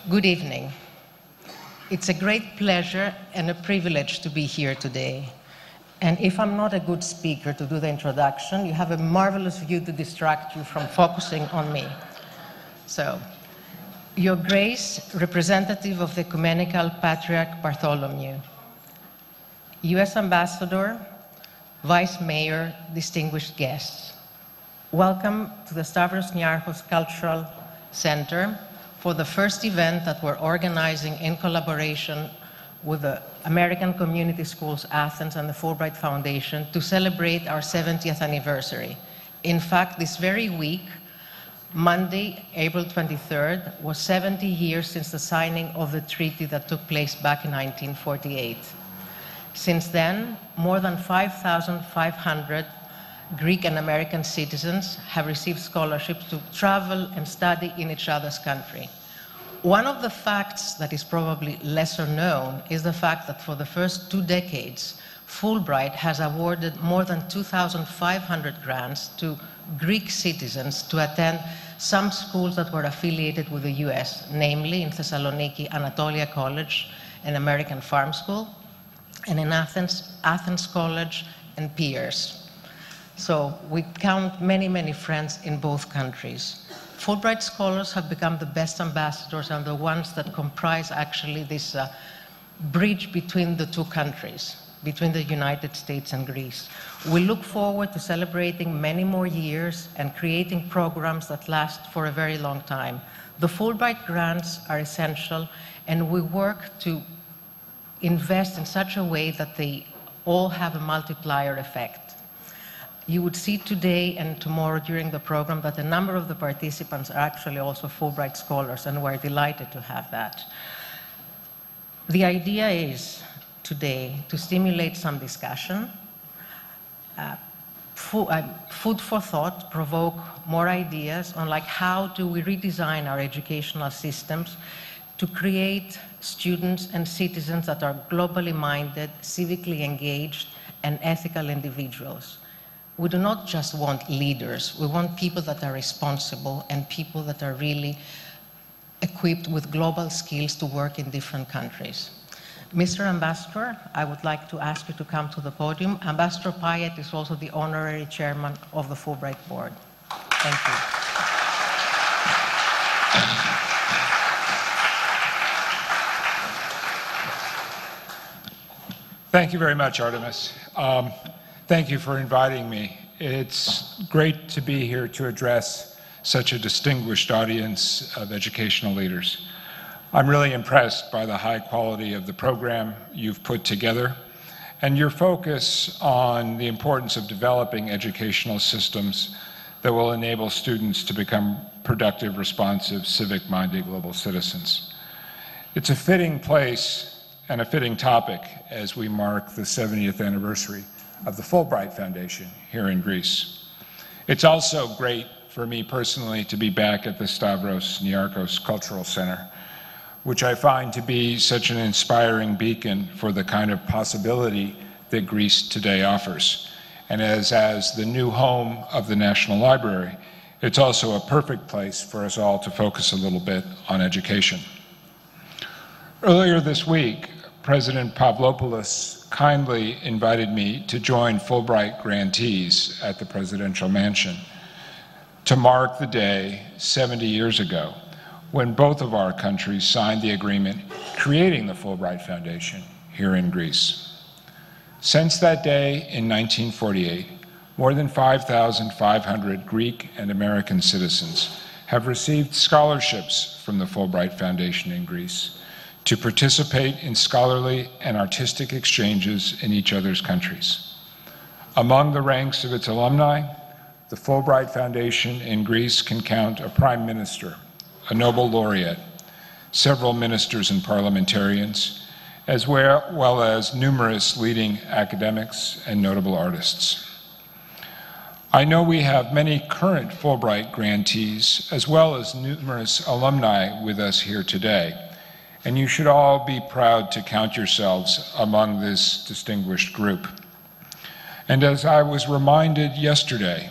Good evening. It's a great pleasure and a privilege to be here today. And if I'm not a good speaker to do the introduction, you have a marvelous view to distract you from focusing on me. So, Your Grace, representative of the Ecumenical Patriarch Bartholomew, U.S. Ambassador, Vice Mayor, distinguished guests, welcome to the Stαύρος Nιάρχος Cultural Center for the first event that we're organizing in collaboration with the American Community Schools Athens and the Fulbright Foundation to celebrate our 70th anniversary. In fact, this very week, Monday, April 23rd, was 70 years since the signing of the treaty that took place back in 1948. Since then, more than 5,500 Greek and American citizens have received scholarships to travel and study in each other's country. One of the facts that is probably lesser known is the fact that for the first 2 decades, Fulbright has awarded more than 2,500 grants to Greek citizens to attend some schools that were affiliated with the US, namely in Thessaloniki, Anatolia College, an American farm school, and in Athens, Athens College and Piers. So we count many, many friends in both countries. Fulbright scholars have become the best ambassadors and the ones that comprise actually this bridge between the two countries, between the United States and Greece. We look forward to celebrating many more years and creating programs that last for a very long time. The Fulbright grants are essential, and we work to invest in such a way that they all have a multiplier effect. You would see today and tomorrow during the program that a number of the participants are actually also Fulbright scholars, and we're delighted to have that. The idea is today to stimulate some discussion, food for thought, provoke more ideas on how do we redesign our educational systems to create students and citizens that are globally minded, civically engaged, and ethical individuals. We do not just want leaders, we want people that are responsible and people that are really equipped with global skills to work in different countries. Mr. Ambassador, I would like to ask you to come to the podium. Ambassador Pyatt is also the honorary chairman of the Fulbright Board. Thank you. Thank you very much, Artemis. Thank you for inviting me. It's great to be here to address such a distinguished audience of educational leaders. I'm really impressed by the high quality of the program you've put together and your focus on the importance of developing educational systems that will enable students to become productive, responsive, civic-minded global citizens. It's a fitting place and a fitting topic as we mark the 70th anniversary of the Fulbright Foundation here in Greece. It's also great for me personally to be back at the Stαύρος Nιάρχος Cultural Center, which I find to be such an inspiring beacon for the kind of possibility that Greece today offers. And as the new home of the National Library, it's also a perfect place for us all to focus a little bit on education. Earlier this week, President Pavlopoulos kindly invited me to join Fulbright grantees at the presidential mansion to mark the day 70 years ago when both of our countries signed the agreement creating the Fulbright Foundation here in Greece. Since that day in 1948, more than 5,500 Greek and American citizens have received scholarships from the Fulbright Foundation in Greece to participate in scholarly and artistic exchanges in each other's countries. Among the ranks of its alumni, the Fulbright Foundation in Greece can count a prime minister, a Nobel laureate, several ministers and parliamentarians, as well as numerous leading academics and notable artists. I know we have many current Fulbright grantees, as well as numerous alumni with us here today, and you should all be proud to count yourselves among this distinguished group. And as I was reminded yesterday,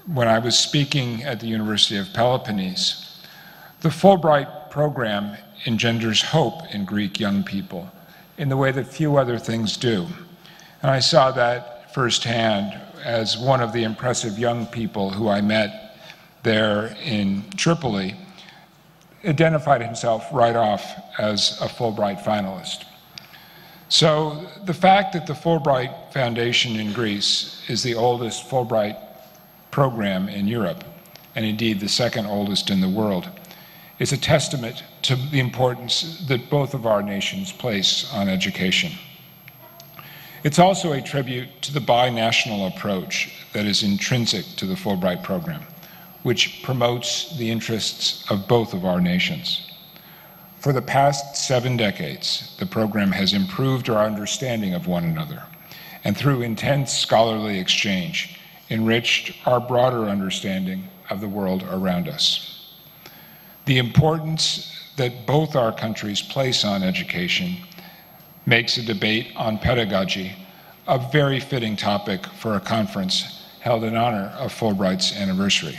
when I was speaking at the University of Peloponnese, the Fulbright program engenders hope in Greek young people in the way that few other things do. And I saw that firsthand as one of the impressive young people who I met there in Tripoli identified himself right off as a Fulbright finalist. So the fact that the Fulbright Foundation in Greece is the oldest Fulbright program in Europe, and indeed the second oldest in the world, is a testament to the importance that both of our nations place on education. It's also a tribute to the binational approach that is intrinsic to the Fulbright program, which promotes the interests of both of our nations. For the past 7 decades, the program has improved our understanding of one another, and through intense scholarly exchange, enriched our broader understanding of the world around us. The importance that both our countries place on education makes a debate on pedagogy a very fitting topic for a conference held in honor of Fulbright's anniversary.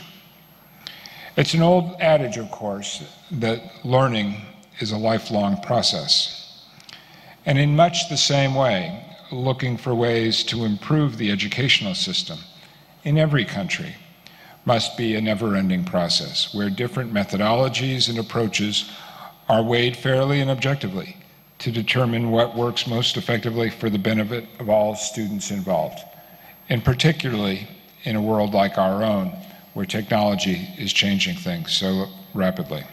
It's an old adage, of course, that learning is a lifelong process. And in much the same way, looking for ways to improve the educational system in every country must be a never-ending process where different methodologies and approaches are weighed fairly and objectively to determine what works most effectively for the benefit of all students involved, and particularly in a world like our own where technology is changing things so rapidly.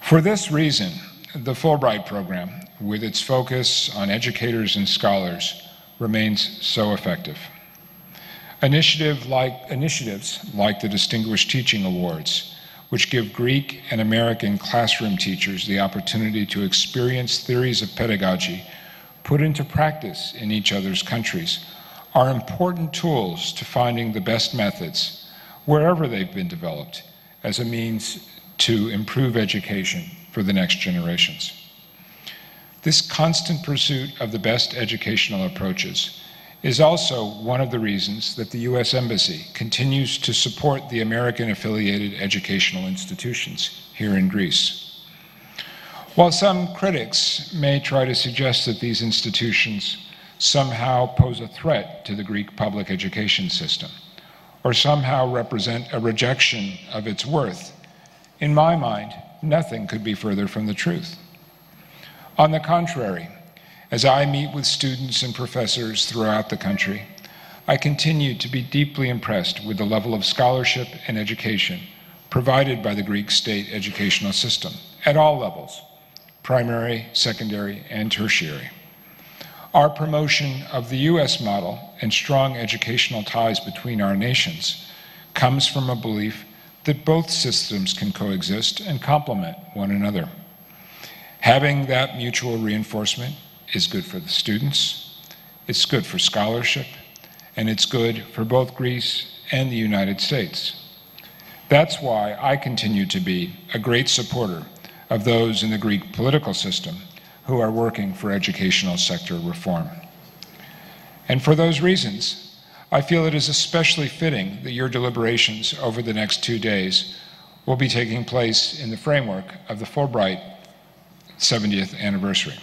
For this reason, the Fulbright program, with its focus on educators and scholars, remains so effective. Initiatives like the Distinguished Teaching Awards, which give Greek and American classroom teachers the opportunity to experience theories of pedagogy put into practice in each other's countries, are important tools to finding the best methods, wherever they've been developed, as a means to improve education for the next generations. This constant pursuit of the best educational approaches is also one of the reasons that the U.S. Embassy continues to support the American-affiliated educational institutions here in Greece. While some critics may try to suggest that these institutions somehow pose a threat to the Greek public education system, or somehow represent a rejection of its worth, in my mind, nothing could be further from the truth. On the contrary, as I meet with students and professors throughout the country, I continue to be deeply impressed with the level of scholarship and education provided by the Greek state educational system at all levels, primary, secondary, and tertiary. Our promotion of the U.S. model and strong educational ties between our nations comes from a belief that both systems can coexist and complement one another. Having that mutual reinforcement is good for the students, it's good for scholarship, and it's good for both Greece and the United States. That's why I continue to be a great supporter of those in the Greek political system who are working for educational sector reform. And for those reasons, I feel it is especially fitting that your deliberations over the next 2 days will be taking place in the framework of the Fulbright 70th anniversary.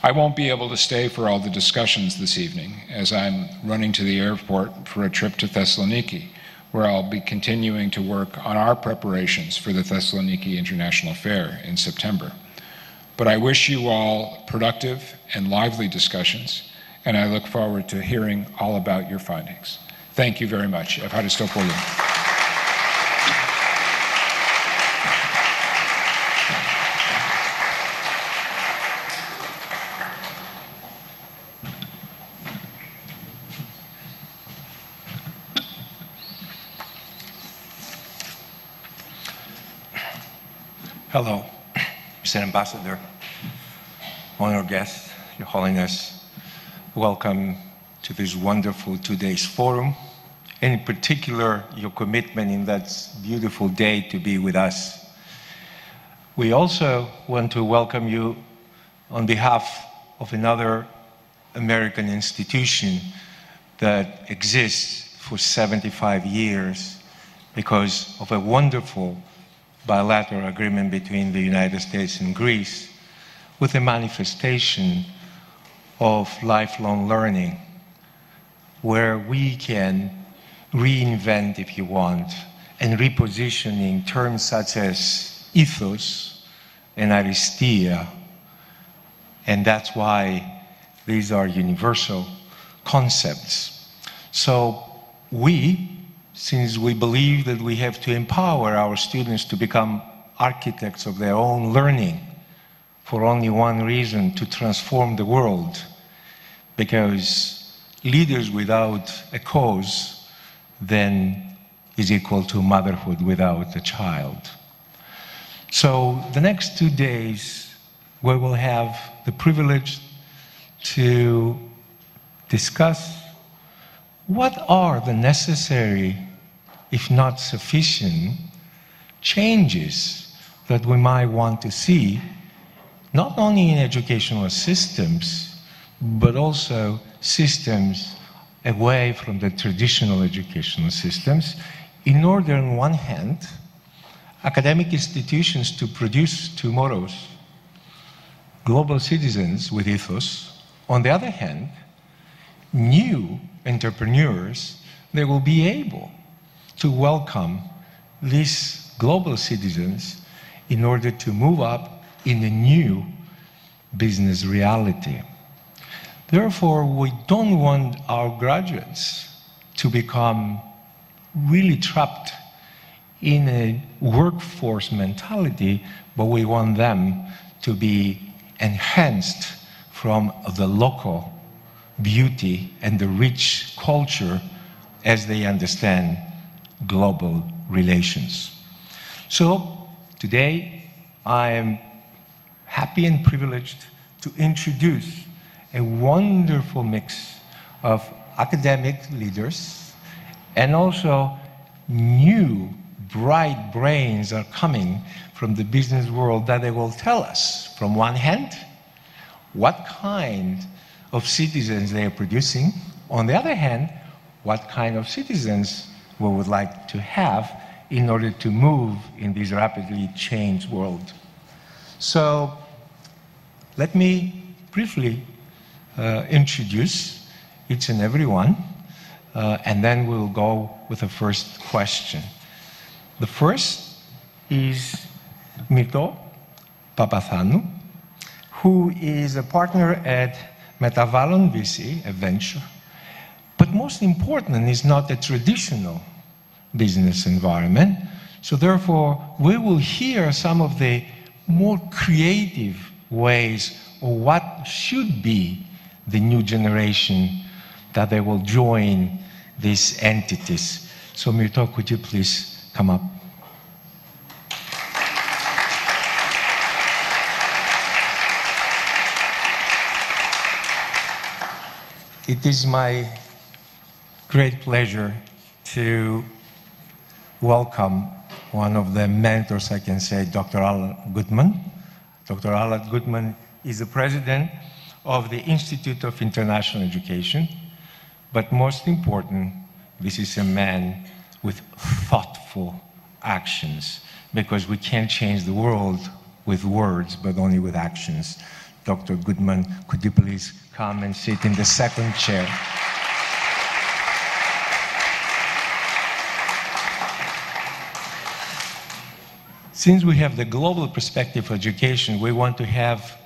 I won't be able to stay for all the discussions this evening as I'm running to the airport for a trip to Thessaloniki, where I'll be continuing to work on our preparations for the Thessaloniki International Fair in September. But I wish you all productive and lively discussions, and I look forward to hearing all about your findings. Thank you very much. Ευχαριστώ πολύ. Hello, Mr. Ambassador, honored guests, Your Holiness. Welcome to this wonderful 2 days forum, and in particular, your commitment in that beautiful day to be with us. We also want to welcome you on behalf of another American institution that exists for 75 years because of a wonderful bilateral agreement between the United States and Greece with a manifestation of lifelong learning, where we can reinvent, if you want, and repositioning terms such as ethos and aristia, and that's why these are universal concepts. So since we believe that we have to empower our students to become architects of their own learning for only one reason, to transform the world, because leaders without a cause then is equal to motherhood without a child. So the next 2 days we will have the privilege to discuss what are the necessary, if not sufficient, changes that we might want to see, not only in educational systems, but also systems away from the traditional educational systems, in order, on one hand, academic institutions to produce tomorrow's global citizens with ethos. On the other hand, new entrepreneurs, they will be able to welcome these global citizens in order to move up in a new business reality. Therefore, we don't want our graduates to become really trapped in a workforce mentality, but we want them to be enhanced from the local beauty and the rich culture as they understand global relations. So today I am happy and privileged to introduce a wonderful mix of academic leaders, and also new bright brains are coming from the business world that they will tell us, from one hand, what kind of citizens they are producing, on the other hand, what kind of citizens we would like to have in order to move in this rapidly changed world. So let me briefly introduce each and every one, and then we'll go with the first question. The first is Mito Papathanu, who is a partner at Metavallon VC, a venture. But most important, is not a traditional business environment. So therefore, we will hear some of the more creative ways of what should be the new generation that they will join these entities. So Mirto, could you please come up? It is my great pleasure to welcome one of the mentors, I can say, Dr. Alan Goodman. Dr. Alan Goodman is the president of the Institute of International Education, but most important, this is a man with thoughtful actions, because we can't change the world with words, but only with actions. Dr. Goodman, could you please come and sit in the second chair? Since we have the global perspective of education, we want to have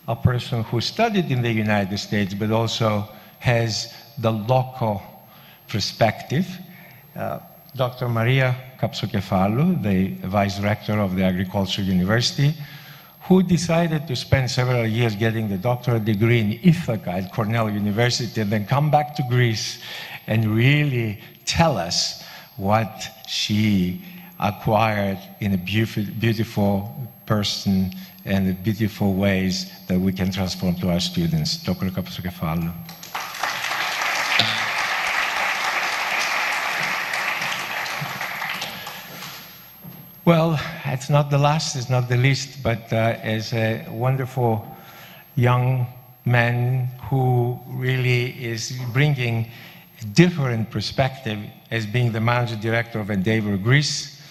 a person who studied in the United States, but also has the local perspective. Dr. Maria Capsokefalou, the Vice Rector of the Agricultural University, who decided to spend several years getting the doctorate degree in Ithaca at Cornell University, and then come back to Greece and really tell us what she acquired in a beautiful person and the beautiful ways that we can transform to our students. Dr. Capsokefalou. Well, it's not the last, it's not the least, but as a wonderful young man who really is bringing a different perspective as being the managing director of Endeavor Greece,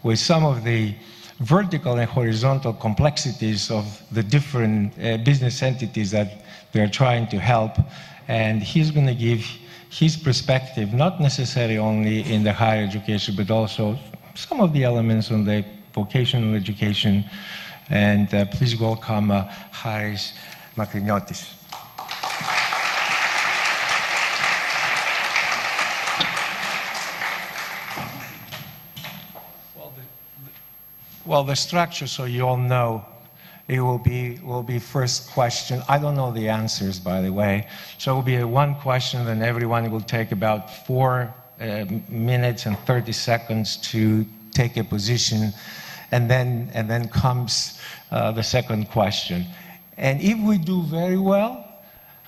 with some of the vertical and horizontal complexities of the different business entities that they're trying to help. And he's going to give his perspective, not necessarily only in the higher education, but also some of the elements on the vocational education. And please welcome Haris Makriniotis. Well, the structure, so you all know, it will be first question. I don't know the answers, by the way. So it will be one question, then everyone will take about 4 minutes and 30 seconds to take a position, and then comes the second question. And if we do very well,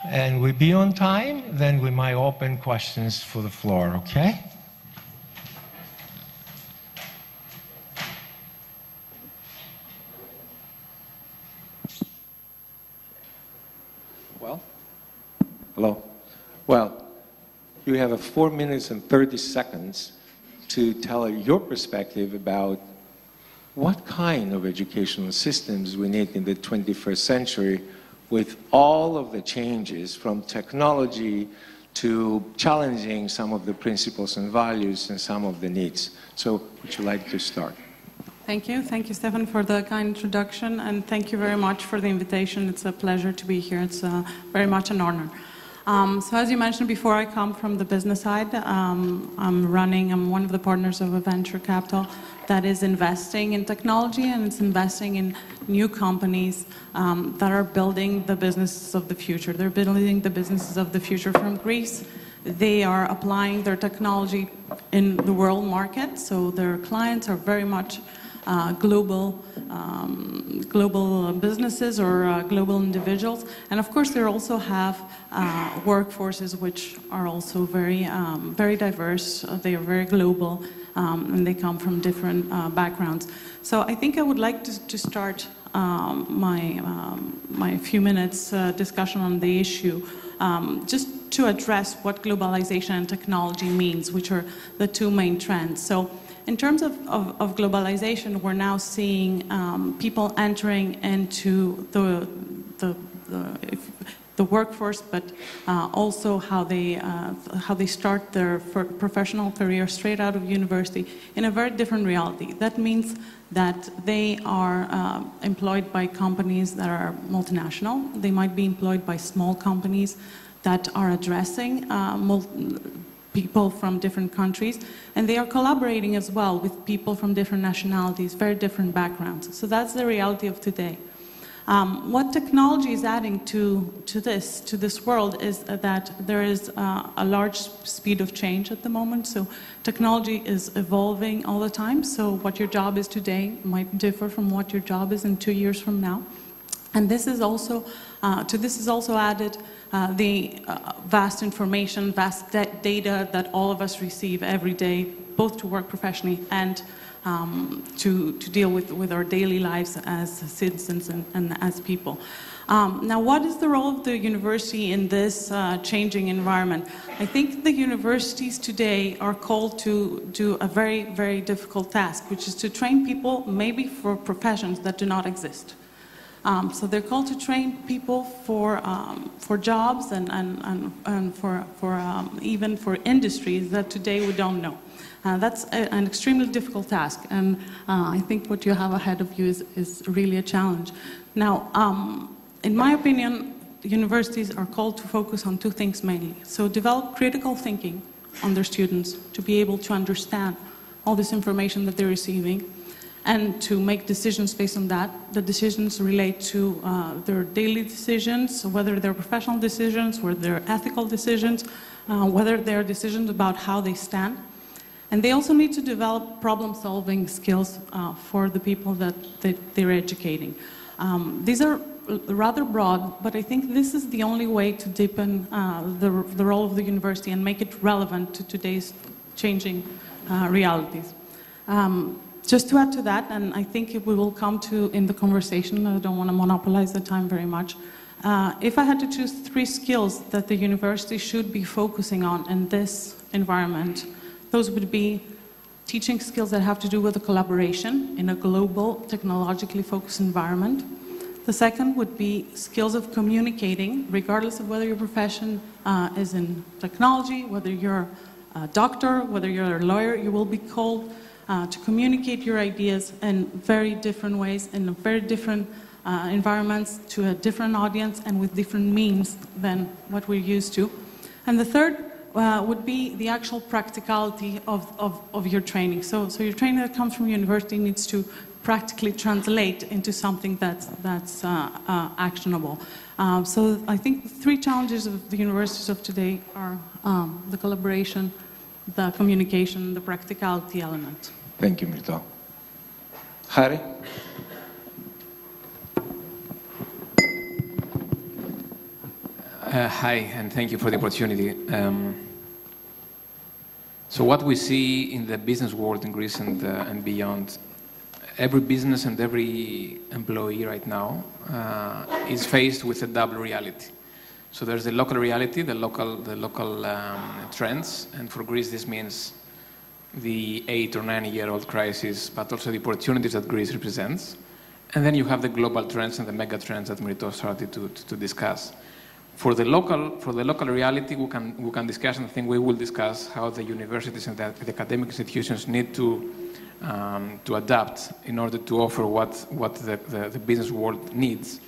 and we be on time, then we might open questions for the floor, okay? Hello. Well, you have 4 minutes and 30 seconds to tell your perspective about what kind of educational systems we need in the 21st century with all of the changes from technology to challenging some of the principles and values and some of the needs. So would you like to start? Thank you. Thank you, Stefan, for the kind introduction, and thank you very much for the invitation. It's a pleasure to be here. It's very much an honor. So as you mentioned before, I come from the business side. I'm one of the partners of a venture capital that is investing in technology, and it's investing in new companies that are building the businesses of the future. They're building the businesses of the future from Greece. They are applying their technology in the world market, so their clients are very much global businesses or global individuals. And of course, they also have workforces which are also very, very diverse. They are very global, and they come from different backgrounds. So I think I would like to start my few minutes discussion on the issue, just to address what globalization and technology means, which are the two main trends. So in terms of globalization, we're now seeing people entering into the workforce, but also how they start their professional career straight out of university in a very different reality. That means that they are employed by companies that are multinational. They might be employed by small companies that are addressing people from different countries, and they are collaborating as well with people from different nationalities, very different backgrounds. So that's the reality of today. What technology is adding to this world is that there is a large speed of change at the moment. So technology is evolving all the time. So what your job is today might differ from what your job is in 2 years from now. And this is also, to this is also added the vast information, vast data that all of us receive every day, both to work professionally and to deal with our daily lives as citizens and as people. Now, what is the role of the university in this changing environment? I think the universities today are called to do a very, very difficult task, which is to train people maybe for professions that do not exist. So they're called to train people for jobs and for even for industries that today we don't know. That's an extremely difficult task, and I think what you have ahead of you is really a challenge. Now, in my opinion, universities are called to focus on two things mainly. So develop critical thinking on their students to be able to understand all this information that they're receiving, and to make decisions based on that. The decisions relate to their daily decisions, whether they're professional decisions, whether they're ethical decisions, whether they're decisions about how they stand. And they also need to develop problem-solving skills for the people that they're educating. These are rather broad, but I think this is the only way to deepen the role of the university and make it relevant to today's changing realities. Just to add to that, and I think we will come to in the conversation, I don't want to monopolize the time very much. If I had to choose 3 skills that the university should be focusing on in this environment, those would be teaching skills that have to do with the collaboration in a global, technologically focused environment. The second would be skills of communicating, regardless of whether your profession is in technology, whether you're a doctor, whether you're a lawyer, you will be called to communicate your ideas in very different ways, in very different environments, to a different audience, and with different means than what we're used to. And the third would be the actual practicality of your training. So your training that comes from university needs to practically translate into something that's actionable. So I think the three challenges of the universities of today are the collaboration, the communication, the practicality element. Thank you, Myrto. Harry? Hi, and thank you for the opportunity. So what we see in the business world in Greece and beyond, every business and every employee right now is faced with a double reality. So there's the local reality, the local trends, and for Greece this means the 8 or 9-year-old crisis, but also the opportunities that Greece represents. And then you have the global trends and the mega trends that Myrto started to discuss. For the local reality, we can discuss, and I think we will discuss how the universities and the academic institutions need to adapt in order to offer what the business world needs.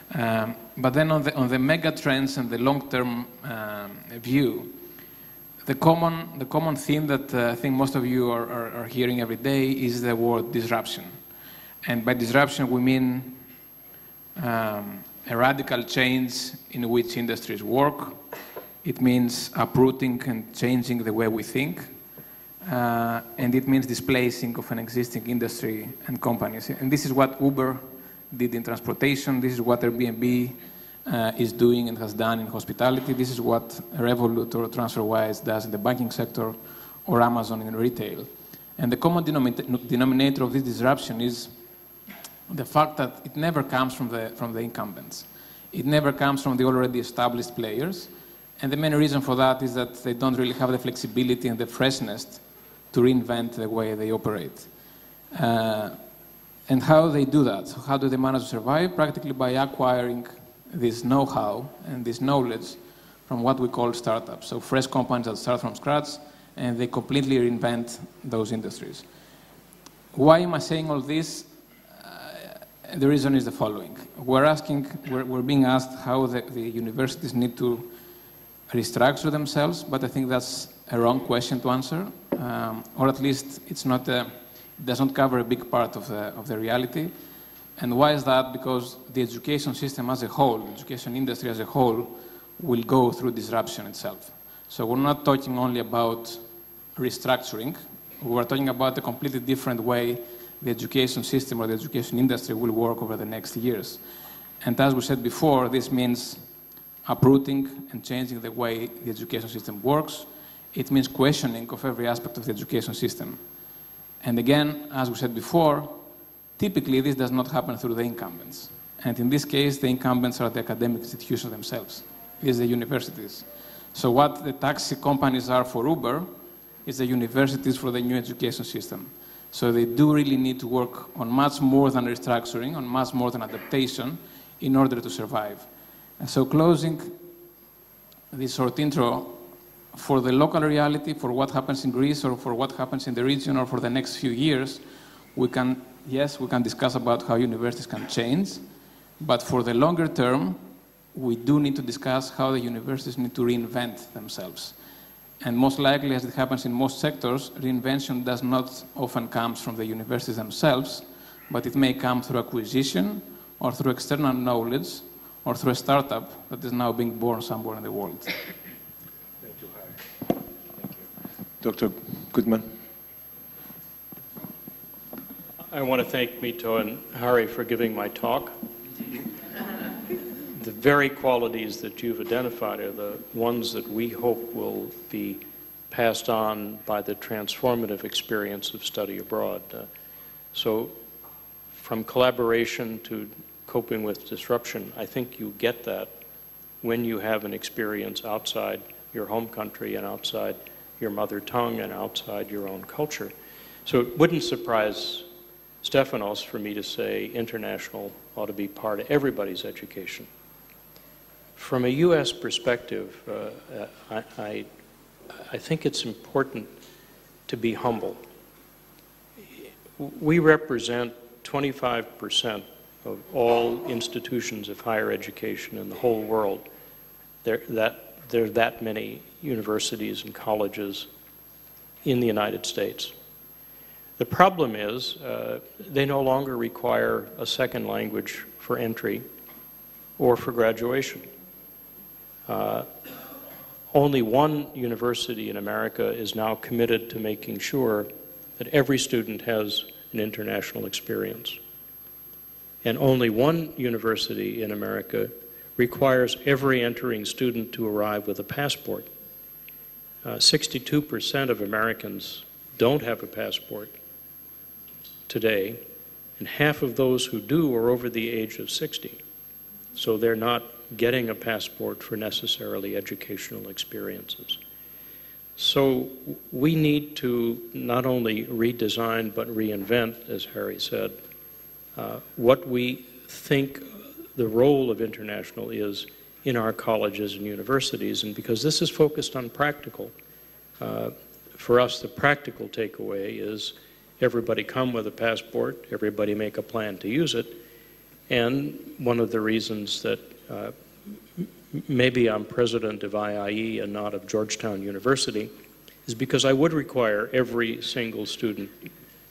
But then on the mega trends and the long-term view, the common theme that I think most of you are hearing every day is the word disruption. And by disruption, we mean a radical change in which industries work. It means uprooting and changing the way we think. And it means displacing of an existing industry and companies. And this is what Uber did in transportation. This is what Airbnb is doing and has done in hospitality. This is what Revolut or TransferWise does in the banking sector, or Amazon in retail. And the common denominator of this disruption is the fact that it never comes from the incumbents. It never comes from the already established players. And the main reason for that is that they don't really have the flexibility and the freshness to reinvent the way they operate. And how they do that? So how do they manage to survive? Practically by acquiring this know-how and this knowledge from what we call startups. So fresh companies that start from scratch, and they completely reinvent those industries. Why am I saying all this? The reason is the following. We're being asked how the universities need to restructure themselves, but I think that's a wrong question to answer, or at least it does not cover a big part of the reality. And why is that? Because the education system as a whole, the education industry as a whole, will go through disruption itself. So we're not talking only about restructuring. We're talking about a completely different way the education system or the education industry will work over the next years. And as we said before, this means uprooting and changing the way the education system works. It means questioning of every aspect of the education system. And again, as we said before, typically this does not happen through the incumbents. And in this case, the incumbents are the academic institutions themselves. These are the universities. So what the taxi companies are for Uber is the universities for the new education system. So they do really need to work on much more than restructuring, on much more than adaptation in order to survive. And so closing this short intro, for the local reality, for what happens in Greece or for what happens in the region or for the next few years, we can discuss about how universities can change, but for the longer term, we do need to discuss how the universities need to reinvent themselves. And most likely, as it happens in most sectors, reinvention does not often come from the universities themselves, but it may come through acquisition or through external knowledge or through a startup that is now being born somewhere in the world. Thank you, Harry. Thank you. Dr. Goodman. I want to thank Mito and Harry for giving my talk. The very qualities that you've identified are the ones that we hope will be passed on by the transformative experience of study abroad. So from collaboration to coping with disruption, I think you get that when you have an experience outside your home country and outside your mother tongue and outside your own culture. So it wouldn't surprise Stefanos for me to say international ought to be part of everybody's education. From a U.S. perspective, I think it's important to be humble. We represent 25% of all institutions of higher education in the whole world. There are that many universities and colleges in the United States. The problem is they no longer require a second language for entry or for graduation. Only one university in America is now committed to making sure that every student has an international experience. And only one university in America requires every entering student to arrive with a passport. 62% of Americans don't have a passport today, and half of those who do are over the age of 60. So they're not getting a passport for necessarily educational experiences. So we need to not only redesign but reinvent, as Harry said, what we think the role of international is in our colleges and universities. And because this is focused on practical, for us the practical takeaway is everybody come with a passport, everybody make a plan to use it. And one of the reasons that maybe I'm president of IIE and not of Georgetown University is because I would require every single student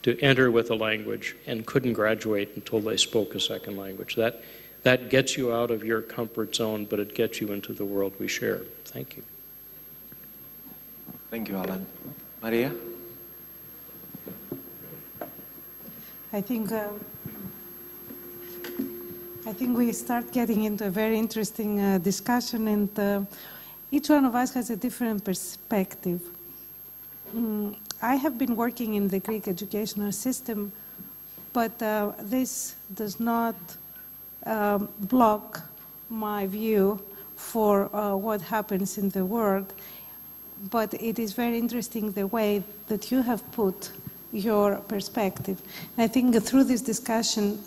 to enter with a language and couldn't graduate until they spoke a second language. That gets you out of your comfort zone, but it gets you into the world we share. Thank you. Thank you, Alan. Maria? I think we start getting into a very interesting discussion, and each one of us has a different perspective. I have been working in the Greek educational system, but this does not block my view for what happens in the world, but it is very interesting the way that you have put your perspective. And I think through this discussion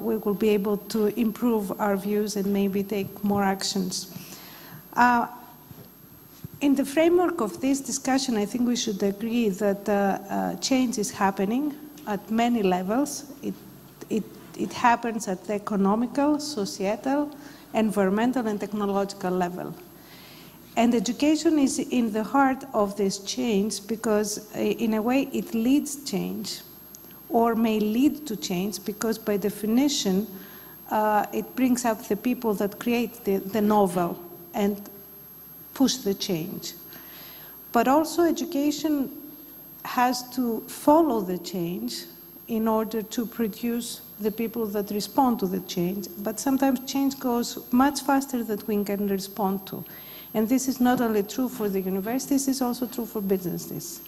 we will be able to improve our views and maybe take more actions. In the framework of this discussion, I think we should agree that change is happening at many levels. It happens at the economical, societal, environmental, and technological level. And education is in the heart of this change because, in a way, it leads change or may lead to change because, by definition, it brings up the people that create the novel and push the change. But also education has to follow the change in order to produce the people that respond to the change. But sometimes change goes much faster than we can respond to. And this is not only true for the universities, it's also true for businesses.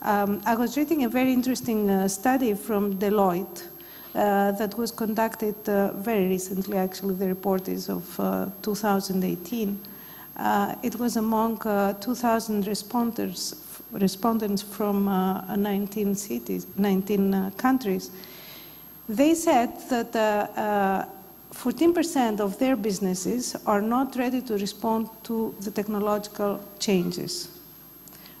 I was reading a very interesting study from Deloitte that was conducted very recently. Actually, the report is of 2018. It was among 2,000 respondents from 19 cities, 19 countries. They said that 14% of their businesses are not ready to respond to the technological changes,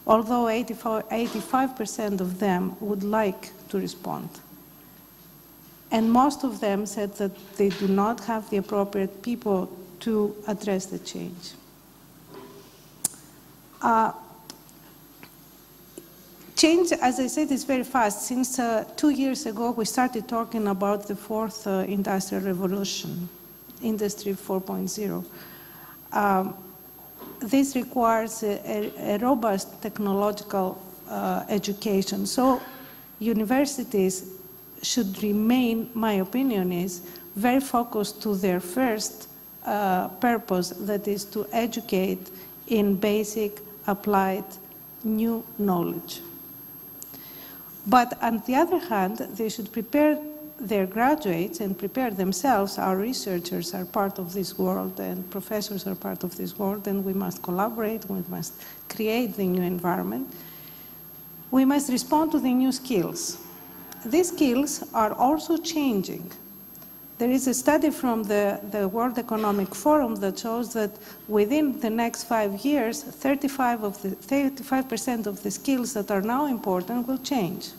although 85% of them would like to respond. And most of them said that they do not have the appropriate people to address the change. Change, as I said, is very fast. Since 2 years ago, we started talking about the fourth industrial revolution, Industry 4.0. This requires a robust technological education. So universities should remain, my opinion is, very focused to their first purpose, that is to educate in basic, applied, new knowledge. But on the other hand, they should prepare their graduates and prepare themselves. Our researchers are part of this world and professors are part of this world, and we must collaborate, we must create the new environment We must respond to the new skills. These skills are also changing. There is a study from the World Economic Forum that shows that within the next 5 years, 35% of the skills that are now important will change.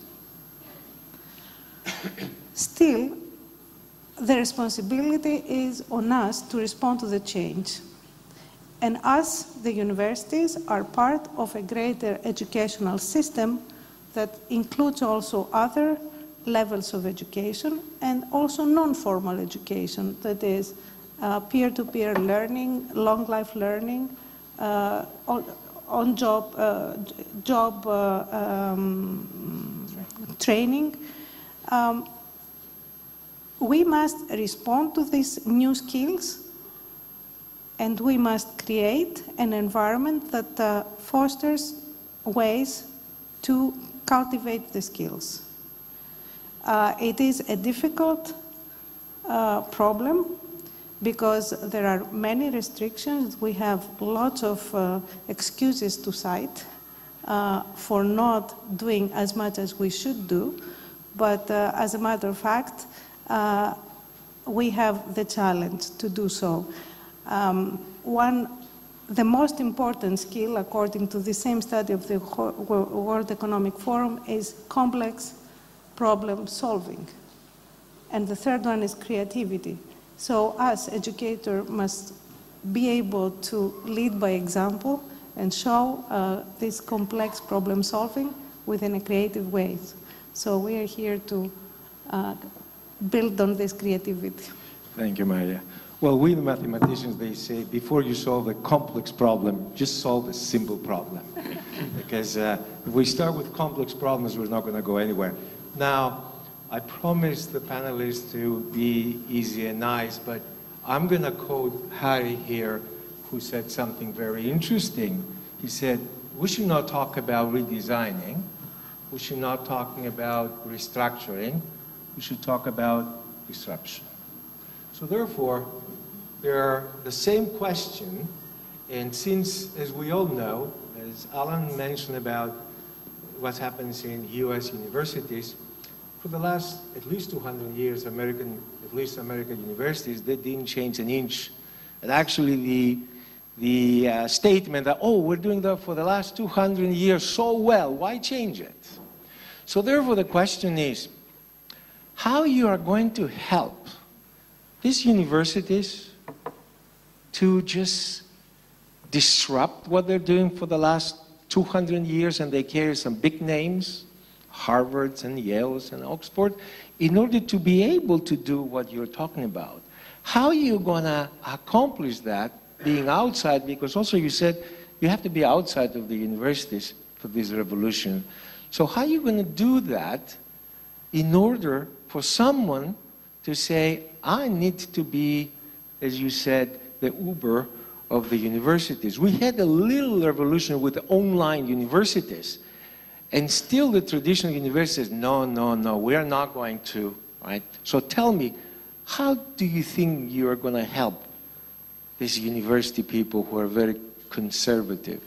Still, the responsibility is on us to respond to the change. And us, the universities, are part of a greater educational system that includes also other levels of education and also non-formal education, that is peer-to-peer learning, long life learning, on-job training. We must respond to these new skills, and we must create an environment that fosters ways to cultivate the skills. It is a difficult problem because there are many restrictions. We have lots of excuses to cite for not doing as much as we should do. But as a matter of fact, we have the challenge to do so. The most important skill, according to the same study of the World Economic Forum, is complex problem solving. And the third one is creativity. So us, educators, must be able to lead by example and show this complex problem solving within a creative way. So we are here to build on this creativity. Thank you, Maria. Well, we the mathematicians, they say, before you solve a complex problem, just solve a simple problem. Because if we start with complex problems, we're not going to go anywhere. Now, I promised the panelists to be easy and nice, but I'm going to quote Harry here, who said something very interesting. He said, we should not talk about redesigning. We should not talking about restructuring. We should talk about disruption. So therefore, they're the same question, and since, as we all know, as Alan mentioned about what happens in US universities, for the last at least 200 years, American universities, they didn't change an inch. And actually the statement that, oh, we're doing that for the last 200 years so well, why change it? So therefore the question is, how you are going to help these universities to just disrupt what they're doing for the last 200 years, and they carry some big names, Harvards and Yales and Oxford, in order to be able to do what you're talking about. How are you going to accomplish that being outside? Because also you said you have to be outside of the universities for this revolution. So how are you going to do that in order for someone to say, I need to be, as you said, the Uber of the universities? We had a little revolution with the online universities. And still the traditional universities, no, we are not going to, right? So tell me, how do you think you are going to help these university people who are very conservative?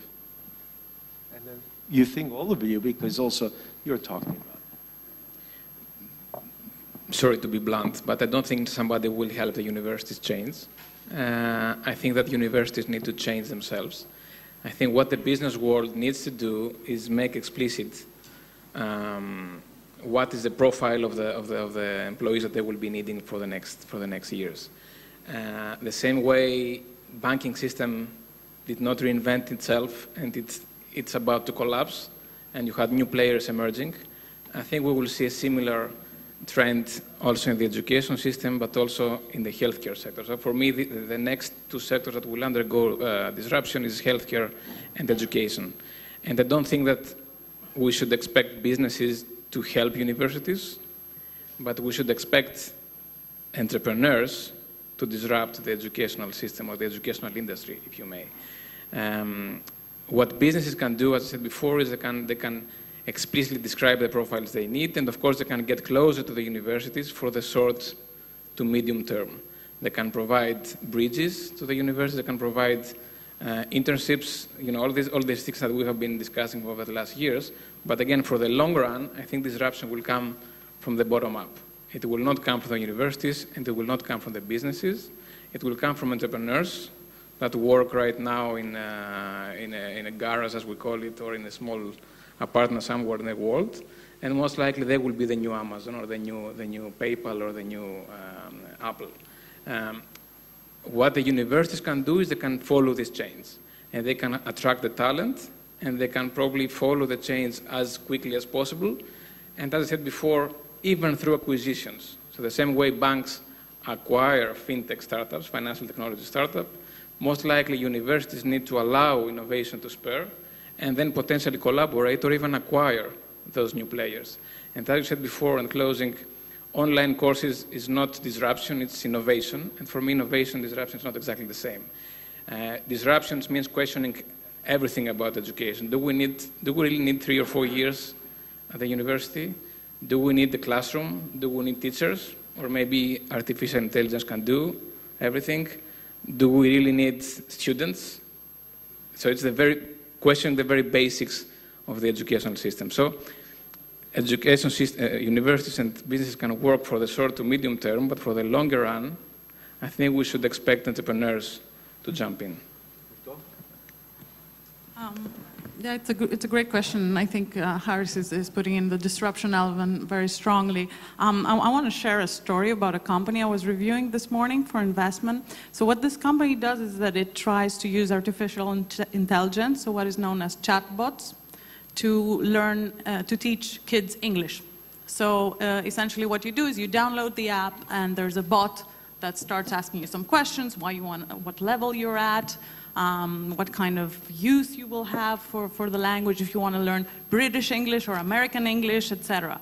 And then you think all of you, because also you're talking about it. Sorry to be blunt, but I don't think somebody will help the universities change. I think that universities need to change themselves. I think what the business world needs to do is make explicit what is the profile of the employees that they will be needing for the next years. The same way banking system did not reinvent itself and it's about to collapse, and you had new players emerging. I think we will see a similar trend also in the education system, but also in the healthcare sector. So for me, the next two sectors that will undergo disruption is healthcare and education. And I don't think that we should expect businesses to help universities, but we should expect entrepreneurs to disrupt the educational system or the educational industry, if you may. What businesses can do, as I said before, is they can explicitly describe the profiles they need, and of course they can get closer to the universities for the short to medium term. They can provide bridges to the universities, they can provide internships, all these things that we have been discussing over the last years. But again, for the long run, I think disruption will come from the bottom up. It will not come from the universities, and it will not come from the businesses. It will come from entrepreneurs that work right now in a garage, as we call it, or in a small apartment somewhere in the world. And most likely they will be the new Amazon, or the new PayPal, or the new Apple. What the universities can do is they can follow these chains, and they can attract the talent, and they can probably follow the chains as quickly as possible. And as I said before, even through acquisitions. So the same way banks acquire fintech startups, financial technology startups, most likely universities need to allow innovation to spur, and then potentially collaborate or even acquire those new players. And as I said before, in closing, online courses is not disruption, it's innovation. And for me, innovation, disruption is not exactly the same. Disruption means questioning everything about education. Do we really need 3 or 4 years at the university? Do we need the classroom? Do we need teachers? Or maybe artificial intelligence can do everything? Do we really need students? So it's questioning the very basics of the educational system. So education system, universities and businesses can work for the short to medium term, but for the longer run, I think we should expect entrepreneurs to jump in. Yeah, it's a great question. I think Harris is putting in the disruption element very strongly. I want to share a story about a company I was reviewing this morning for investment. So what this company does is that it tries to use artificial intelligence, so what is known as chatbots, to learn, to teach kids English. So essentially what you do is you download the app, and there's a bot that starts asking you some questions, what level you're at, what kind of use you will have for the language, if you want to learn British English or American English, etc.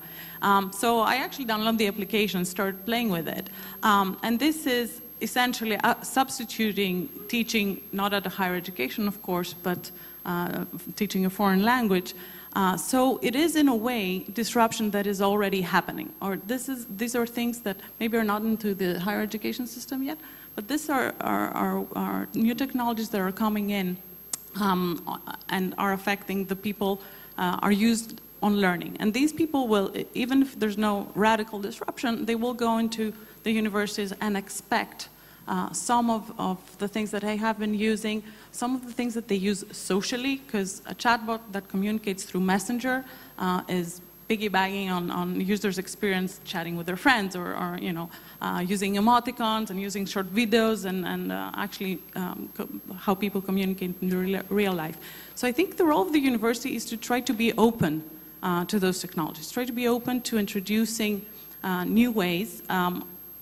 So I actually downloaded the application and started playing with it. And this is essentially substituting teaching, not at a higher education, of course, but teaching a foreign language. So it is, in a way, disruption that is already happening. Or these are things that maybe are not into the higher education system yet, but these are new technologies that are coming in and are affecting the people, are used on learning. And these people will, even if there's no radical disruption, they will go into the universities and expect some of the things that they have been using, some of the things that they use socially, because a chatbot that communicates through Messenger is piggybacking on users' experience chatting with their friends, or using emoticons and using short videos and actually how people communicate in real life. So I think the role of the university is to try to be open to those technologies, try to be open to introducing new ways.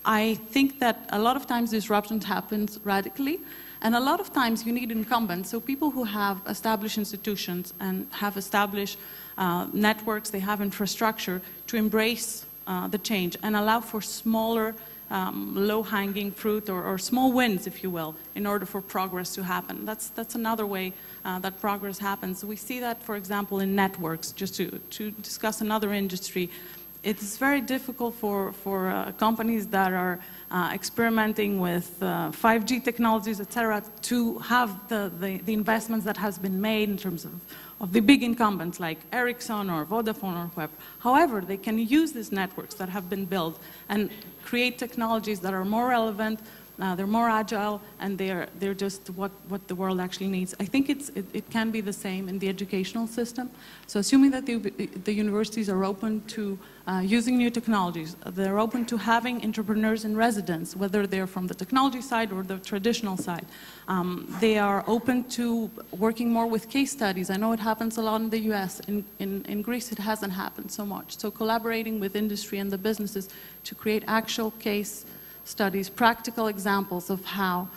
I think that a lot of times disruption happens radically, and a lot of times you need incumbents, so people who have established institutions and have established networks, they have infrastructure to embrace the change and allow for smaller, low-hanging fruit or small wins, if you will, in order for progress to happen. That's another way that progress happens. We see that, for example, in networks, just to discuss another industry. It's very difficult for companies that are experimenting with 5G technologies, etc., to have the investments that has been made in terms of the big incumbents like Ericsson or Vodafone or whoever. However, they can use these networks that have been built and create technologies that are more relevant, they're more agile, and they're just what the world actually needs. I think it can be the same in the educational system. So assuming that the universities are open to using new technologies, they're open to having entrepreneurs in residence, whether they're from the technology side or the traditional side. They are open to working more with case studies. I know it happens a lot in the US. In Greece, it hasn't happened so much. So collaborating with industry and the businesses to create actual case studies, practical examples of how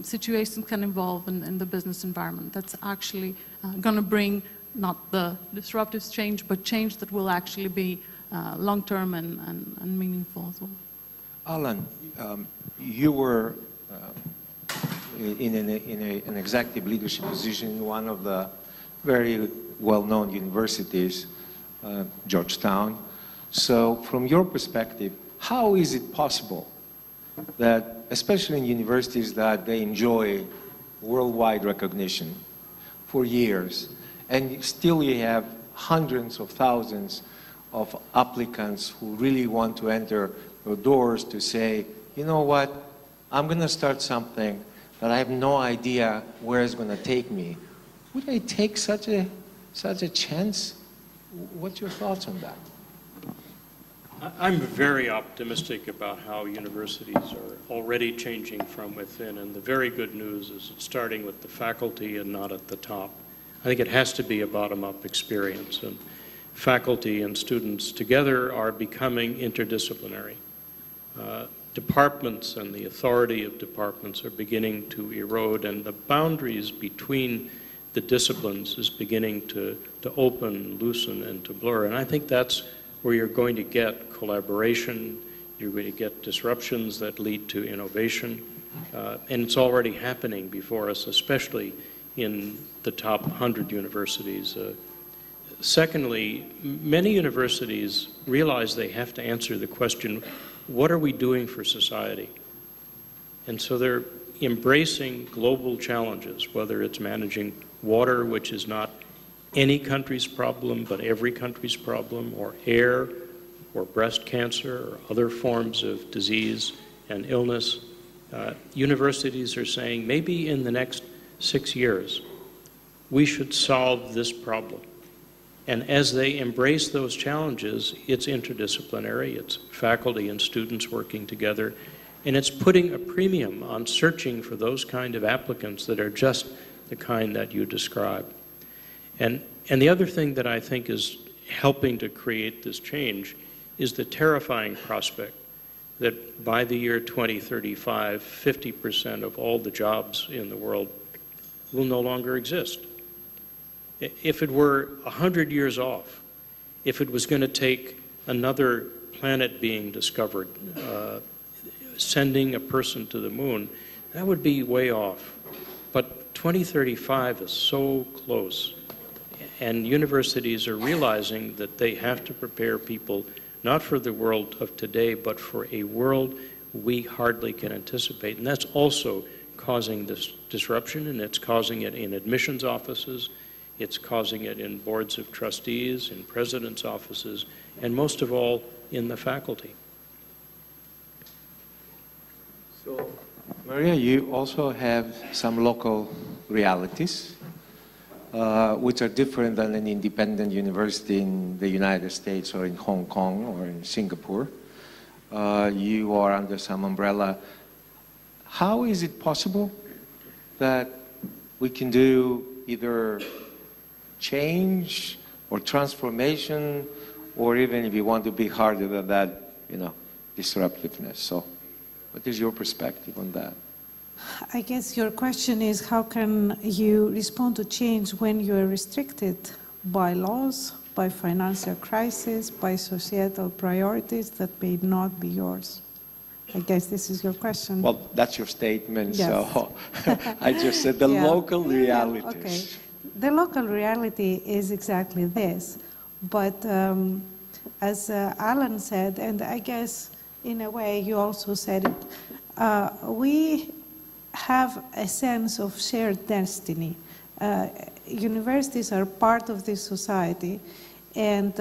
situations can evolve in the business environment. That's actually going to bring not the disruptive change, but change that will actually be long-term and meaningful as well. Alan, you were in an executive leadership position in one of the very well-known universities, Georgetown. So from your perspective, how is it possible that, especially in universities that they enjoy worldwide recognition for years, and still you have hundreds of thousands of applicants who really want to enter the doors to say, you know what, I'm going to start something that I have no idea where it's going to take me. Would I take such a chance? What's your thoughts on that? I'm very optimistic about how universities are already changing from within, and the very good news is it's starting with the faculty and not at the top. I think it has to be a bottom-up experience, and faculty and students together are becoming interdisciplinary. Departments and the authority of departments are beginning to erode, and the boundaries between the disciplines is beginning to open, loosen, and to blur. And I think that's where you're going to get collaboration, you're going to get disruptions that lead to innovation, and it's already happening before us, especially in the top 100 universities. Secondly, many universities realize they have to answer the question, what are we doing for society? And so they're embracing global challenges, whether it's managing water, which is not any country's problem, but every country's problem, or air, or breast cancer, or other forms of disease and illness. Universities are saying, maybe in the next 6 years, we should solve this problem. And as they embrace those challenges, it's interdisciplinary, it's faculty and students working together, and it's putting a premium on searching for those kind of applicants that are just the kind that you describe. And the other thing that I think is helping to create this change is the terrifying prospect that by the year 2035, 50% of all the jobs in the world will no longer exist. If it were 100 years off, if it was going to take another planet being discovered, sending a person to the moon, that would be way off. But 2035 is so close, and universities are realizing that they have to prepare people not for the world of today, but for a world we hardly can anticipate. And that's also causing this disruption, and it's causing it in admissions offices, it's causing it in boards of trustees, in presidents' offices, and most of all, in the faculty. So, Maria, you also have some local realities, which are different than an independent university in the United States or in Hong Kong or in Singapore. You are under some umbrella. How is it possible that we can do either change or transformation, or even if you want to be harder than that, disruptiveness? So what is your perspective on that? I guess your question is, how can you respond to change when you are restricted by laws, by financial crisis, by societal priorities that may not be yours? I guess this is your question. Well, that's your statement, yes. So I just said the local realities. Okay. The local reality is exactly this. But as Alan said, and I guess in a way you also said it, we have a sense of shared destiny. Universities are part of this society, and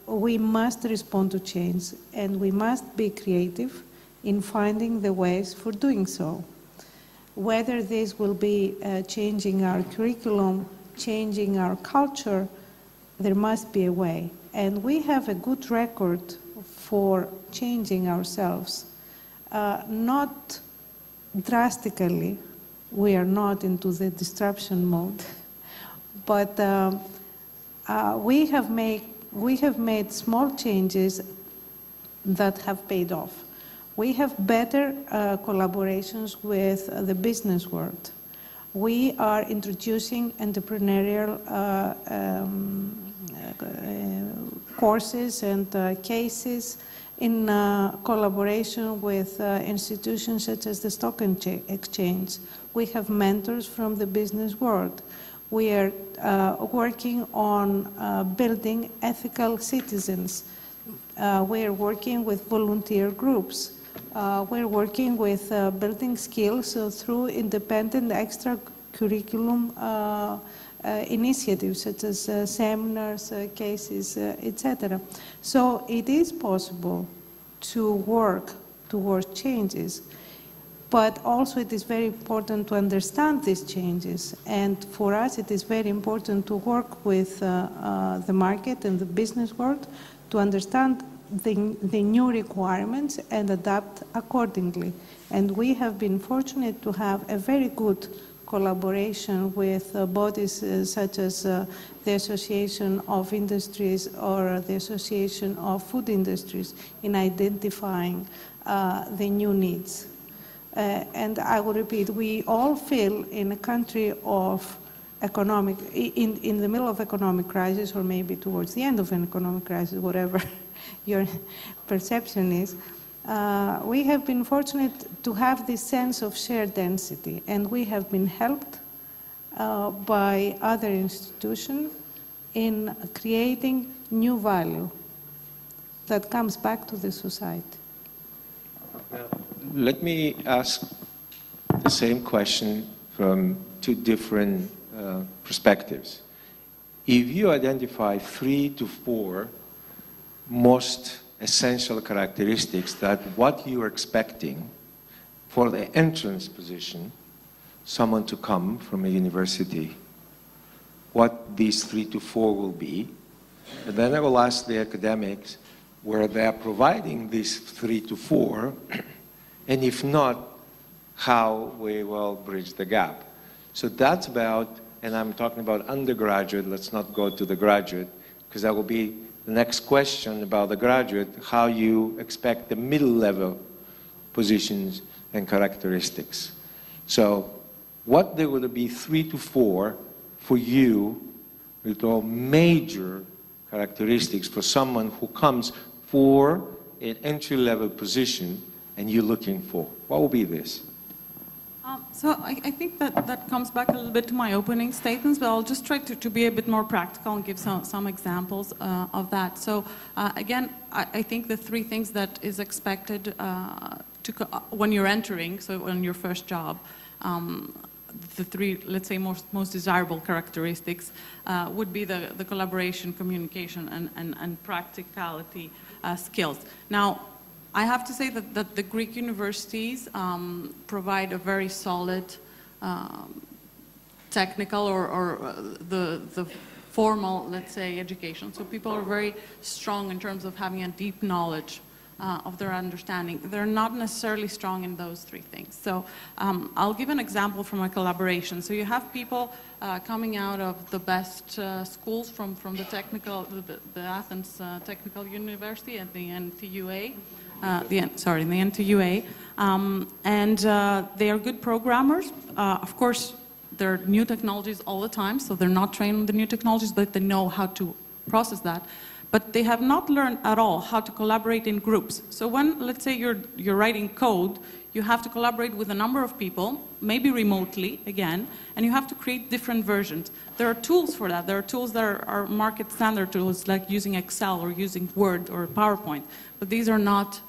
we must respond to change, and we must be creative in finding the ways for doing so. Whether this will be changing our curriculum, changing our culture, there must be a way. And we have a good record for changing ourselves. Not drastically, we are not into the disruption mode, but we have made small changes that have paid off. We have better collaborations with the business world. We are introducing entrepreneurial courses and cases in collaboration with institutions such as the Stock Exchange. We have mentors from the business world. We are working on building ethical citizens. We are working with volunteer groups. we're working with building skills through independent extracurriculum initiatives such as seminars, cases, etc. So it is possible to work towards changes, but also it is very important to understand these changes. And for us, it is very important to work with the market and the business world to understand the new requirements and adapt accordingly. And we have been fortunate to have a very good collaboration with bodies such as the Association of Industries or the Association of Food Industries in identifying the new needs. And I will repeat, we all feel in a country of economic, in the middle of economic crisis, or maybe towards the end of an economic crisis, whatever your perception is, we have been fortunate to have this sense of shared density, and we have been helped by other institutions in creating new value that comes back to the society. Let me ask the same question from two different perspectives. If you identify 3 to 4 most essential characteristics that what you're expecting for the entrance position, someone to come from a university, what these 3 to 4 will be, and then I will ask the academics where they are providing these 3 to 4, and if not, how we will bridge the gap. So that's about, and I'm talking about undergraduate, let's not go to the graduate, because that will be the next question about the graduate, how you expect the middle level positions and characteristics. So what there will be 3 to 4 for you with all major characteristics for someone who comes for an entry-level position and you're looking for? What will be this? So I think that comes back a little bit to my opening statements, but I'll just try to be a bit more practical and give some examples of that. So again, I think the 3 things that is expected when you're entering, so on your first job, the 3, let's say, most desirable characteristics would be the collaboration, communication, and practicality skills. Now, I have to say that the Greek universities provide a very solid technical or the formal, let's say, education. So people are very strong in terms of having a deep knowledge of their understanding. They're not necessarily strong in those 3 things. So I'll give an example from a collaboration. So you have people coming out of the best schools from the the Athens Technical University and the NTUA. The NTUA, and they are good programmers. Of course, there are new technologies all the time, so they're not trained on the new technologies, but they know how to process that. But they have not learned at all how to collaborate in groups. So when, let's say, you're writing code, you have to collaborate with a number of people, maybe remotely, again, and you have to create different versions. There are tools for that. There are tools that are market standard tools, like using Excel or using Word or PowerPoint, but these are not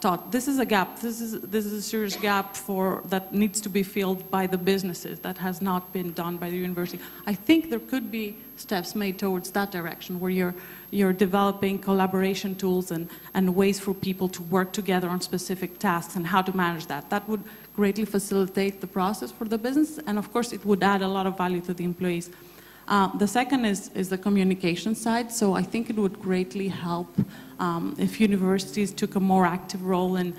taught. This is a gap. This is a serious gap that needs to be filled by the businesses. That has not been done by the university. I think there could be steps made towards that direction, where you're developing collaboration tools and ways for people to work together on specific tasks and how to manage that. That would greatly facilitate the process for the business, and of course it would add a lot of value to the employees. The second is the communication side. So I think it would greatly help if universities took a more active role in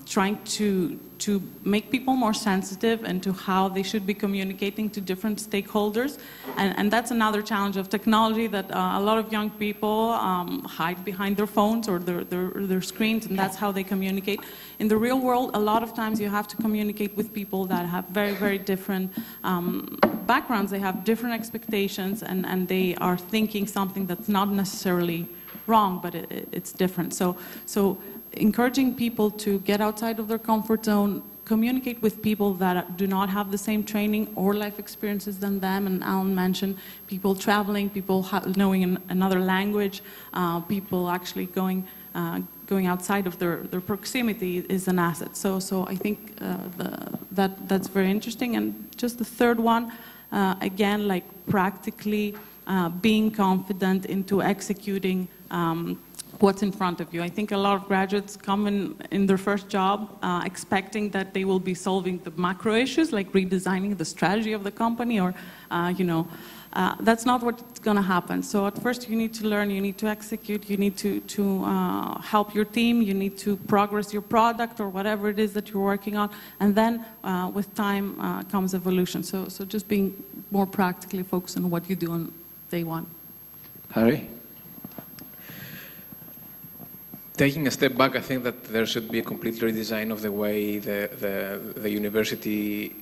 trying to make people more sensitive into how they should be communicating to different stakeholders. And that's another challenge of technology, that a lot of young people hide behind their phones or their screens, and that's how they communicate. In the real world, a lot of times you have to communicate with people that have very, very different backgrounds. They have different expectations, and they are thinking something that's not necessarily wrong, but it's different. So encouraging people to get outside of their comfort zone, communicate with people that do not have the same training or life experiences than them. And Alan mentioned people traveling, people knowing another language, people actually going, going outside of their proximity is an asset. So I think that's very interesting. And just the third one, again, like practically being confident into executing what's in front of you. I think a lot of graduates come in their first job expecting that they will be solving the macro issues, like redesigning the strategy of the company, or, that's not what's going to happen. So at first you need to learn, you need to execute, you need to help your team, you need to progress your product or whatever it is that you're working on, and then with time comes evolution. So just being more practically focused on what you do on day one. Harry? Taking a step back, I think that there should be a complete redesign of the way the university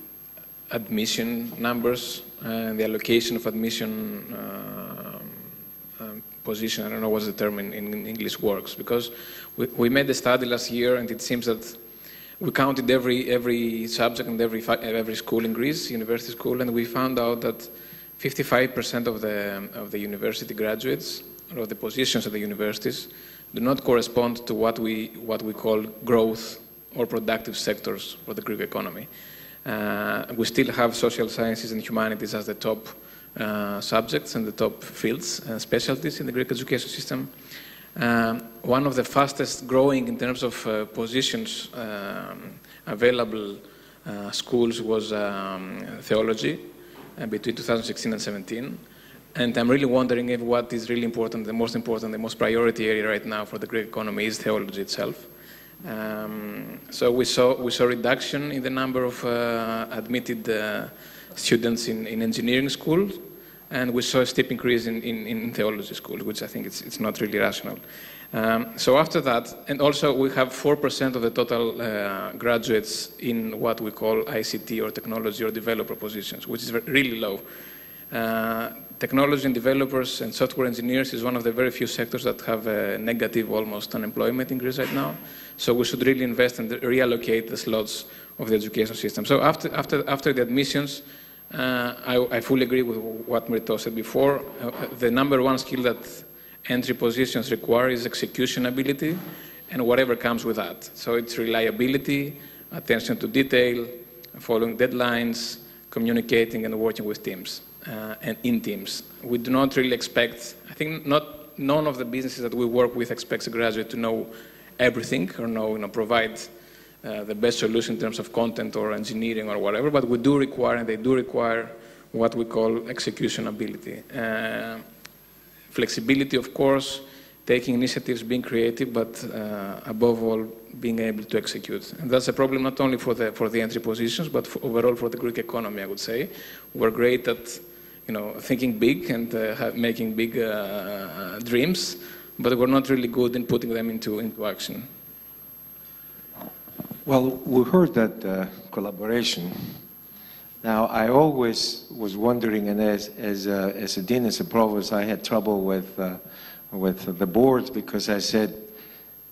admission numbers and the allocation of admission position, I don't know what the term in English works, because we made a study last year, and it seems that we counted every subject and every school in Greece, university school, and we found out that 55% of the university graduates, or of the positions at the universities, do not correspond to what we call growth or productive sectors for the Greek economy. We still have social sciences and humanities as the top subjects and the top fields and specialties in the Greek education system. One of the fastest growing in terms of positions available schools was theology between 2016 and 2017. And I'm really wondering if what is really important, the most priority area right now for the Greek economy is theology itself. So we saw reduction in the number of admitted students in engineering schools, and we saw a steep increase in theology schools, which I think it's not really rational. So after that, and also we have 4% of the total graduates in what we call ICT or technology or developer positions, which is really low. Technology and developers and software engineers is one of the very few sectors that have a negative almost unemployment in Greece right now. So we should really invest and reallocate the slots of the education system. So after the admissions, I fully agree with what Myrto said before. The number one skill that entry positions require is execution ability and whatever comes with that. So it's reliability, attention to detail, following deadlines, communicating and working with teams. And in teams. We do not really expect, I think none of the businesses that we work with expects a graduate to know everything or provide the best solution in terms of content or engineering or whatever, but we do require, and they do require, what we call execution ability. Flexibility, of course, taking initiatives, being creative, but above all, being able to execute. And that's a problem not only for the entry positions, but overall for the Greek economy, I would say. We're great at thinking big and making big dreams, but we're not really good in putting them into action. Well, we heard that collaboration. Now, I always was wondering, and as a dean, as a provost, I had trouble with the boards, because I said,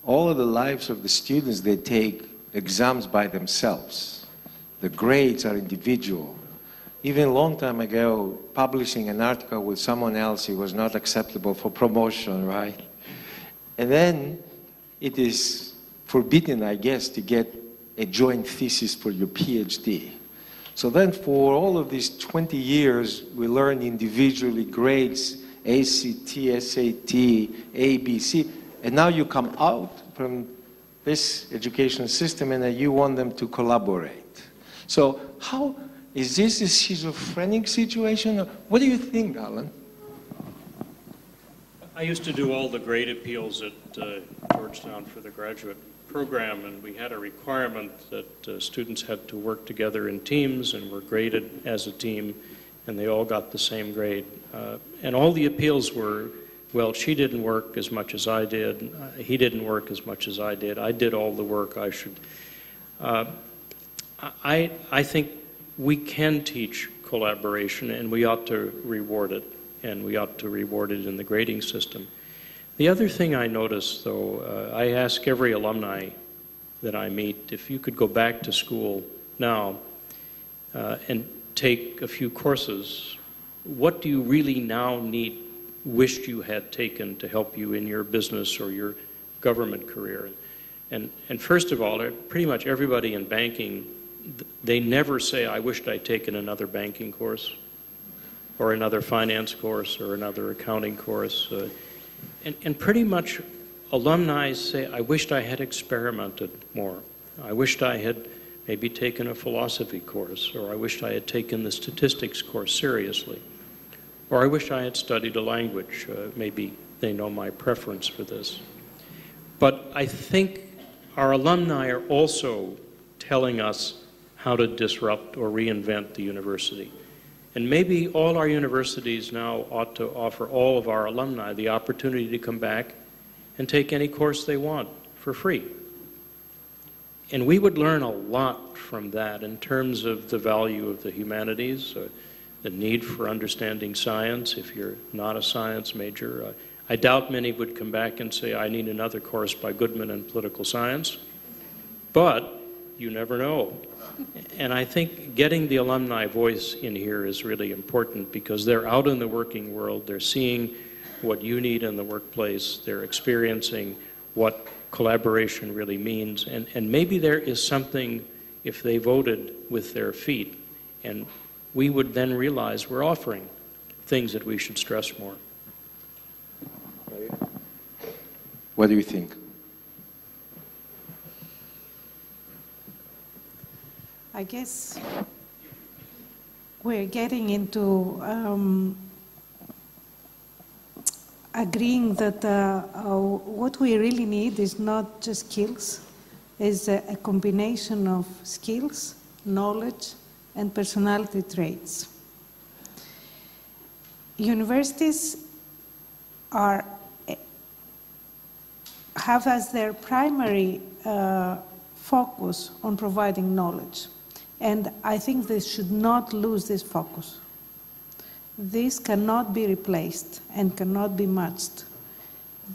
all of the lives of the students, they take exams by themselves. The grades are individual. Even a long time ago, publishing an article with someone else, it was not acceptable for promotion, right? And then it is forbidden, I guess, to get a joint thesis for your PhD. So then for all of these 20 years, we learn individually grades, ACT, SAT, ABC, and now you come out from this education system and you want them to collaborate. So how, is this a schizophrenic situation? What do you think, Alan? I used to do all the grade appeals at Georgetown for the graduate program, and we had a requirement that students had to work together in teams and were graded as a team, and they all got the same grade. And all the appeals were, well, she didn't work as much as I did, he didn't work as much as I did all the work I should. I think we can teach collaboration, and we ought to reward it, and we ought to reward it in the grading system. The other thing I noticed, though, I ask every alumni that I meet, if you could go back to school now and take a few courses, what do you really now wished you had taken to help you in your business or your government career. And first of all, pretty much everybody in banking, they never say, I wished I'd taken another banking course, or another finance course, or another accounting course. And pretty much alumni say, I wished I had experimented more. I wished I had maybe taken a philosophy course, or I wished I had taken the statistics course seriously, or I wish I had studied a language. Maybe they know my preference for this. But I think our alumni are also telling us how to disrupt or reinvent the university. And maybe all our universities now ought to offer all of our alumni the opportunity to come back and take any course they want for free. And we would learn a lot from that in terms of the value of the humanities, the need for understanding science if you're not a science major. I doubt many would come back and say, I need another course by Goodman in political science, but you never know. And I think getting the alumni voice in here is really important because they're out in the working world, they're seeing what you need in the workplace, they're experiencing what collaboration really means, and maybe there is something, if they voted with their feet, and we would then realize we're offering things that we should stress more. What do you think? I guess we're getting into agreeing that what we really need is not just skills, is a combination of skills, knowledge, and personality traits. Universities have as their primary focus on providing knowledge. And I think they should not lose this focus. This cannot be replaced and cannot be matched.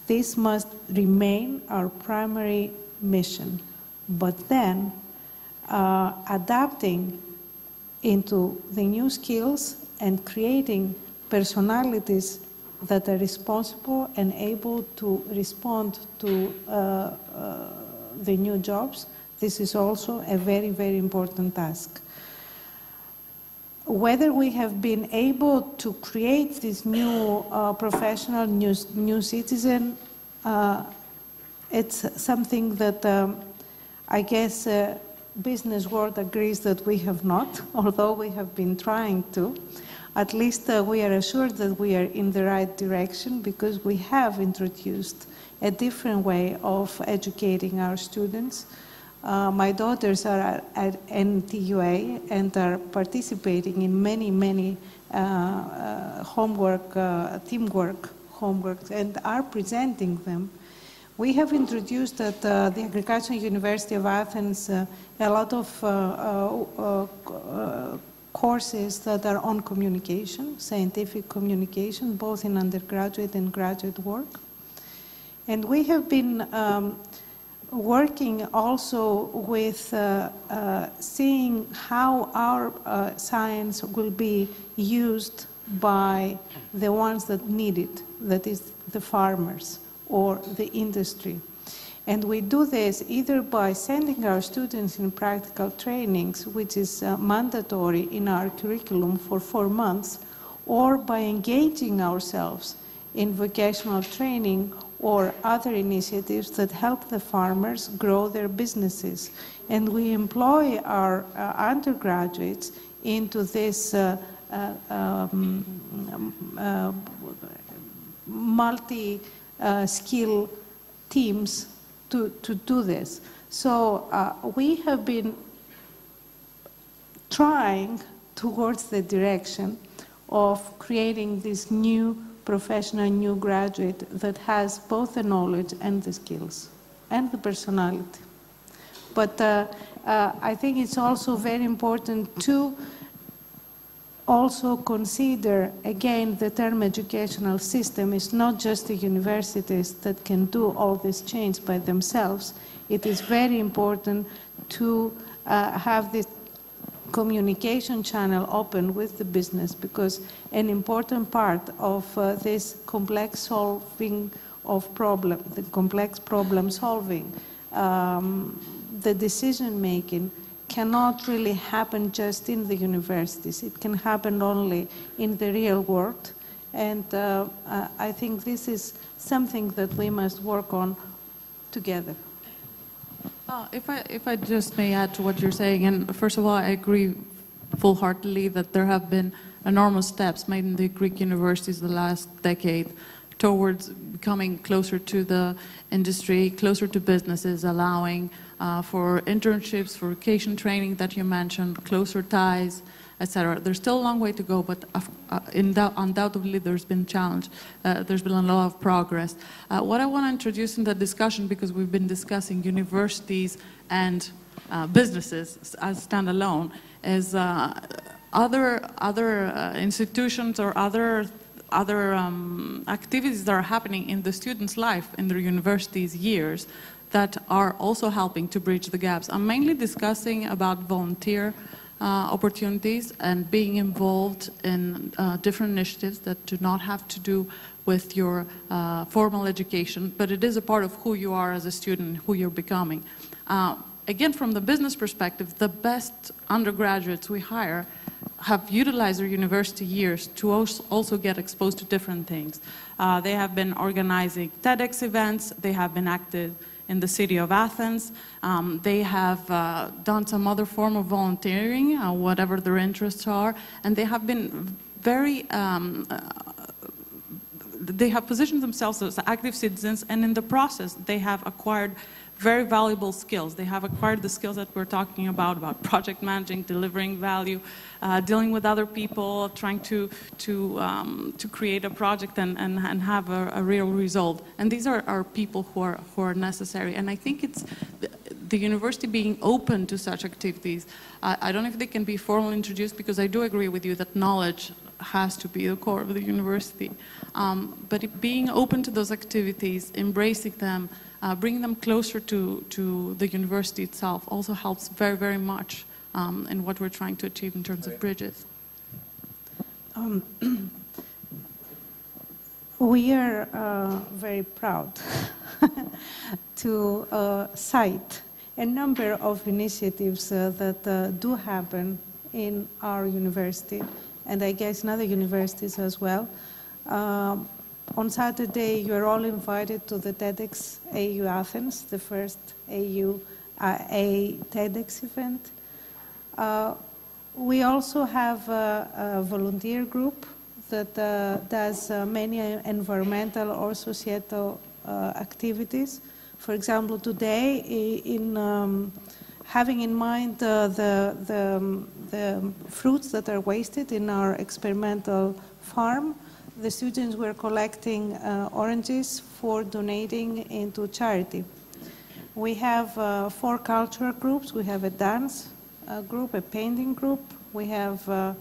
This must remain our primary mission. But then, adapting into the new skills and creating personalities that are responsible and able to respond to the new jobs, this is also a very, very important task. Whether we have been able to create this new professional, new citizen, it's something that I guess business world agrees that we have not, although we have been trying to. At least we are assured that we are in the right direction because we have introduced a different way of educating our students. My daughters are at NTUA and are participating in many homework, teamwork homeworks, and are presenting them. We have introduced at the Agricultural University of Athens a lot of courses that are on communication, scientific communication, both in undergraduate and graduate work. And we have been working also with seeing how our science will be used by the ones that need it, that is the farmers or the industry. And we do this either by sending our students in practical trainings, which is mandatory in our curriculum for 4 months, or by engaging ourselves in vocational training or other initiatives that help the farmers grow their businesses. And we employ our undergraduates into this multi-skill teams to do this. So we have been trying towards the direction of creating this new professional, new graduate that has both the knowledge and the skills and the personality. But I think it's also very important to also consider, again, the term educational system is not just the universities that can do all this change by themselves. It is very important to have this communication channel open with the business, because an important part of this complex solving of the complex problem solving, the decision making cannot really happen just in the universities. It can happen only in the real world. And I think this is something that we must work on together. If I just may add to what you're saying, and first of all, I agree full-heartedly that there have been enormous steps made in the Greek universities the last decade towards becoming closer to the industry, closer to businesses, allowing for internships, for vocation training that you mentioned, closer ties, etc. There's still a long way to go, but undoubtedly there's been challenge. There's been a lot of progress. What I want to introduce in the discussion, because we've been discussing universities and businesses as standalone, is other institutions or other activities that are happening in the student's life in their university's years that are also helping to bridge the gaps. I'm mainly discussing about volunteer opportunities and being involved in different initiatives that do not have to do with your formal education, but it is a part of who you are as a student, who you're becoming. Again, from the business perspective, the best undergraduates we hire have utilized their university years to also get exposed to different things. They have been organizing TEDx events, they have been active in the city of Athens, they have done some other form of volunteering, whatever their interests are, and they have been very, they have positioned themselves as active citizens, and in the process they have acquired very valuable skills. They have acquired the skills that we're talking about project managing, delivering value, dealing with other people, trying to create a project and have a real result. And these are people who are necessary. And I think it's the university being open to such activities. I don't know if they can be formally introduced, because I do agree with you that knowledge has to be the core of the university. But being open to those activities, embracing them, bringing them closer to the university itself also helps very, very much in what we're trying to achieve in terms of bridges. We are very proud to cite a number of initiatives that do happen in our university, and I guess in other universities as well. On Saturday, you're all invited to the TEDx AU Athens, the first AU TEDx event. We also have a volunteer group that does many environmental or societal activities. For example, today, in having in mind the fruits that are wasted in our experimental farm, the students were collecting oranges for donating into charity. We have 4 cultural groups. We have a dance group, a painting group. We have a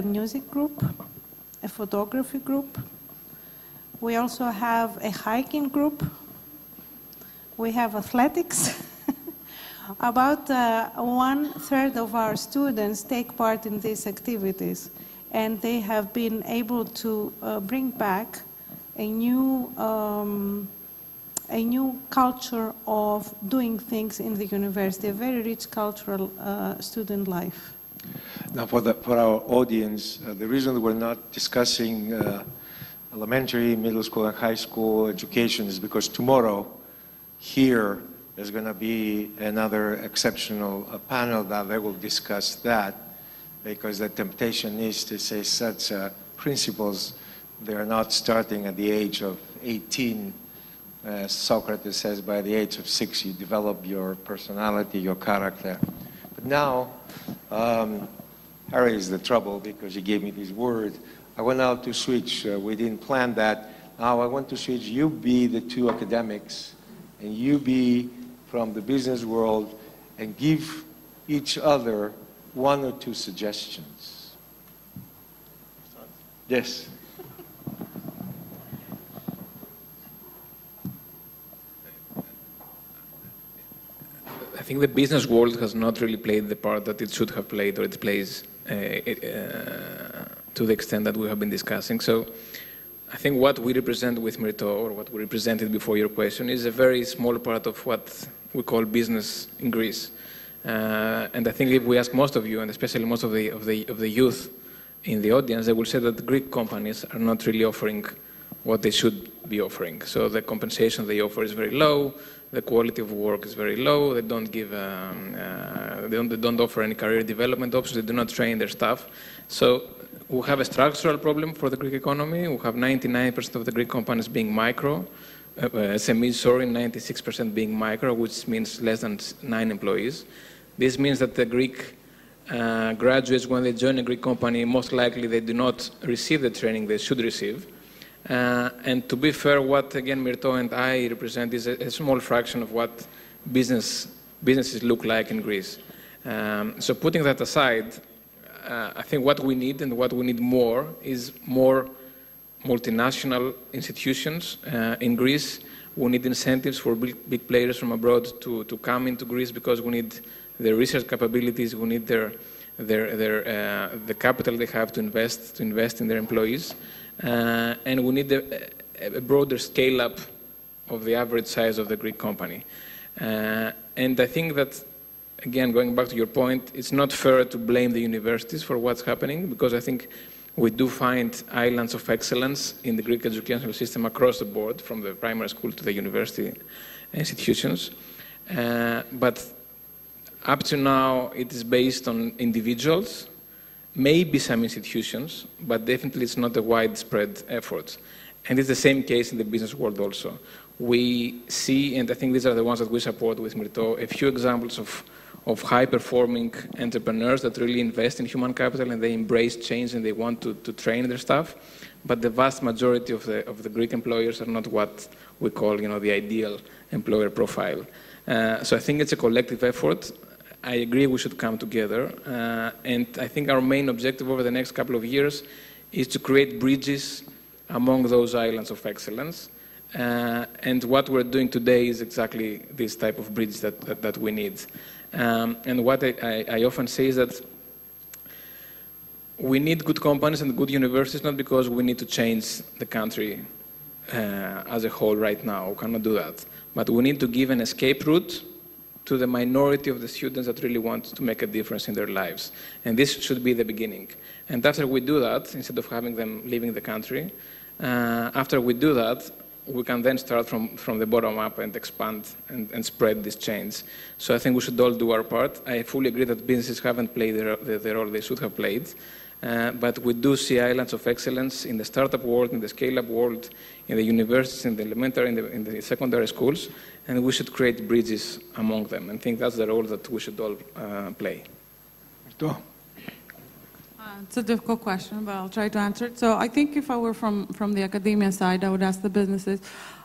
music group, a photography group. We also have a hiking group. We have athletics. About 1/3 of our students take part in these activities, and they have been able to bring back a new culture of doing things in the university, a very rich cultural student life. Now, for our audience, the reason we're not discussing elementary, middle school, and high school education is because tomorrow here there's going to be another exceptional panel that they will discuss that, because the temptation is to say such principles, they're not starting at the age of 18. Socrates says by the age of 6 you develop your personality, your character. But now, Harry is the trouble because he gave me this word. I want now to switch. We didn't plan that. Now I want to switch. You be the 2 academics, and you be from the business world, and give each other 1 or 2 suggestions. Yes. I think the business world has not really played the part that it should have played, or it plays to the extent that we have been discussing. So I think what we represent with Myrto, or what we represented before your question, is a very small part of what we call business in Greece. And I think if we ask most of you, and especially most of the youth in the audience, they will say that the Greek companies are not really offering what they should be offering. So the compensation they offer is very low, the quality of work is very low, they don't give, they don't offer any career development options, they do not train their staff. So we have a structural problem for the Greek economy. We have 99% of the Greek companies being micro, SMEs, sorry, 96% being micro, which means less than 9 employees. This means that the Greek graduates, when they join a Greek company, most likely they do not receive the training they should receive. And to be fair, what, again, Myrto and I represent is a small fraction of what businesses look like in Greece. So putting that aside, I think what we need and what we need more is more multinational institutions in Greece. We need incentives for big players from abroad to come into Greece, because we need their research capabilities, we need the capital they have to invest in their employees, and we need a broader scale-up of the average size of the Greek company. And I think that, again, going back to your point, it's not fair to blame the universities for what's happening, because I think we do find islands of excellence in the Greek educational system across the board, from the primary school to the university institutions. But up to now, it is based on individuals, maybe some institutions, but definitely it's not a widespread effort. And it's the same case in the business world also. We see, and I think these are the ones that we support with Myrto, a few examples of high-performing entrepreneurs that really invest in human capital and they embrace change and they want to train their staff. But the vast majority of the Greek employers are not what we call, the ideal employer profile. So I think it's a collective effort. I agree we should come together. And I think our main objective over the next couple of years is to create bridges among those islands of excellence. And what we're doing today is exactly this type of bridge that we need. And what I often say is that we need good companies and good universities, not because we need to change the country as a whole right now. We cannot do that. But we need to give an escape route to the minority of the students that really want to make a difference in their lives. And this should be the beginning. And after we do that, instead of having them leaving the country, after we do that, we can then start from the bottom up and expand and spread this change. So I think we should all do our part. I fully agree that businesses haven't played the role they should have played. But we do see islands of excellence in the startup world, in the scale-up world, in the universities, in the elementary, in the secondary schools, and we should create bridges among them. And I think that's the role that we should all play. It's a difficult question, but I'll try to answer it. So I think if I were from the academia side, I would ask the businesses,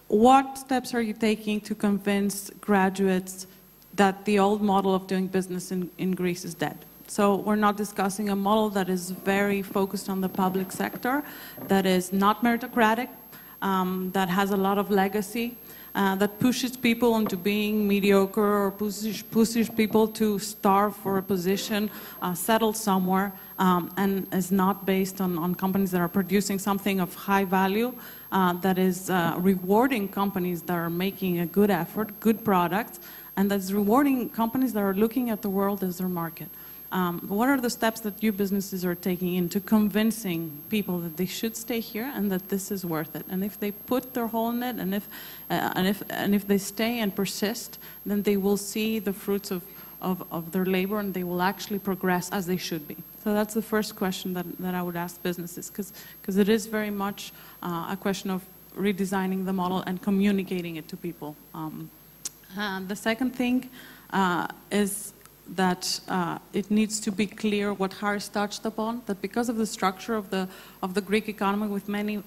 what steps are you taking to convince graduates that the old model of doing business in Greece is dead? So we're not discussing a model that is very focused on the public sector, that is not meritocratic, that has a lot of legacy, that pushes people into being mediocre or pushes people to starve for a position, settle somewhere, and is not based on companies that are producing something of high value, that is rewarding companies that are making a good effort, good products, and that's rewarding companies that are looking at the world as their market. What are the steps that you businesses are taking into convincing people that they should stay here and that this is worth it? And if they put their whole in it, and if they stay and persist, then they will see the fruits of their labor and they will actually progress as they should be. So that's the first question that I would ask businesses, because it is very much a question of redesigning the model and communicating it to people. The second thing is that it needs to be clear what Harris touched upon, that because of the structure of the Greek economy with many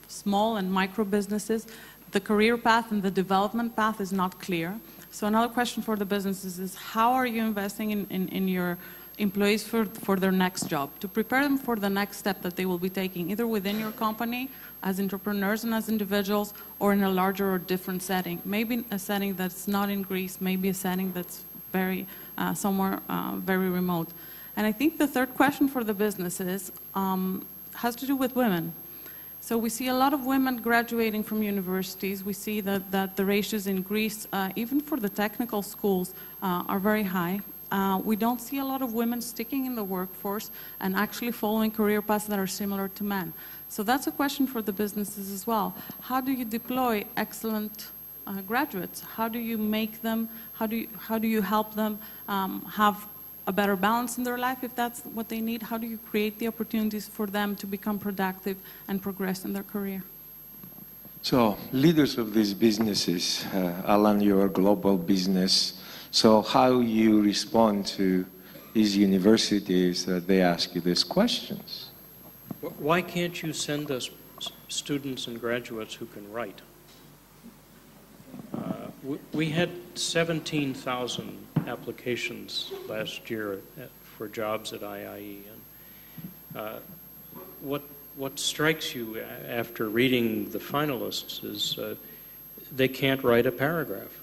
small and micro businesses, the career path and the development path is not clear. So another question for the businesses is, how are you investing in your employees for their next job, to prepare them for the next step that they will be taking, either within your company as entrepreneurs and as individuals, or in a larger or different setting, maybe a setting that's not in Greece, maybe a setting that's very somewhere very remote. And I think the third question for the business is, has to do with women. So we see a lot of women graduating from universities. We see that the ratios in Greece, even for the technical schools, are very high. We don't see a lot of women sticking in the workforce and actually following career paths that are similar to men. So that's a question for the businesses as well. How do you deploy excellent graduates? How do you make them, how do you help them have a better balance in their life if that's what they need? How do you create the opportunities for them to become productive and progress in their career? So, leaders of these businesses, Alan, you're a global business. So how you respond to these universities that they ask you these questions? Why can't you send us students and graduates who can write? We had 17,000 applications last year for jobs at IIE. And what strikes you after reading the finalists is they can't write a paragraph.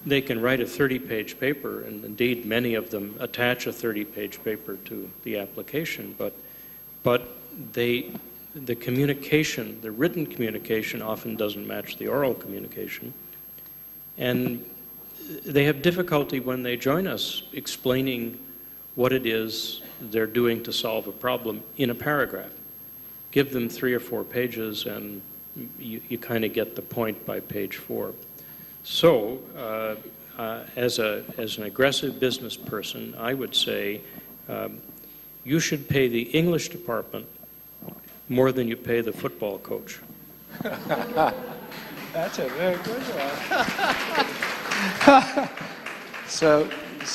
They can write a 30-page paper, and indeed many of them attach a 30-page paper to the application, but the communication, the written communication often doesn't match the oral communication. And they have difficulty when they join us explaining what it is they're doing to solve a problem in a paragraph. Give them 3 or 4 pages and you kind of get the point by page 4. So, as an aggressive business person, I would say you should pay the English department more than you pay the football coach. That's a very good one. So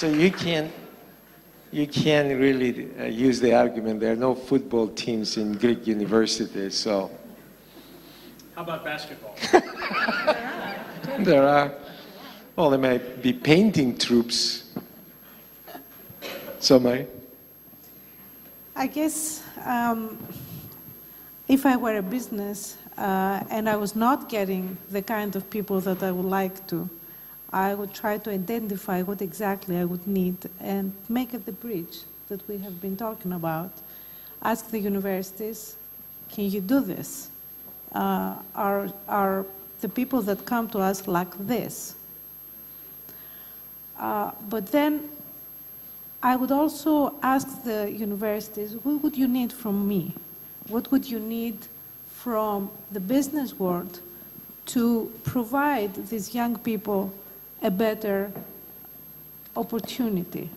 you can't really use the argument there are no football teams in Greek universities. So how about basketball? There are. Well, there may be painting troops. So, May? I guess if I were a business and I was not getting the kind of people that I would like to, I would try to identify what exactly I would need and make it the bridge that we have been talking about. Ask the universities, can you do this? Are the people that come to us like this? But then I would also ask the universities, what would you need from me? What would you need from the business world to provide these young people a better opportunity?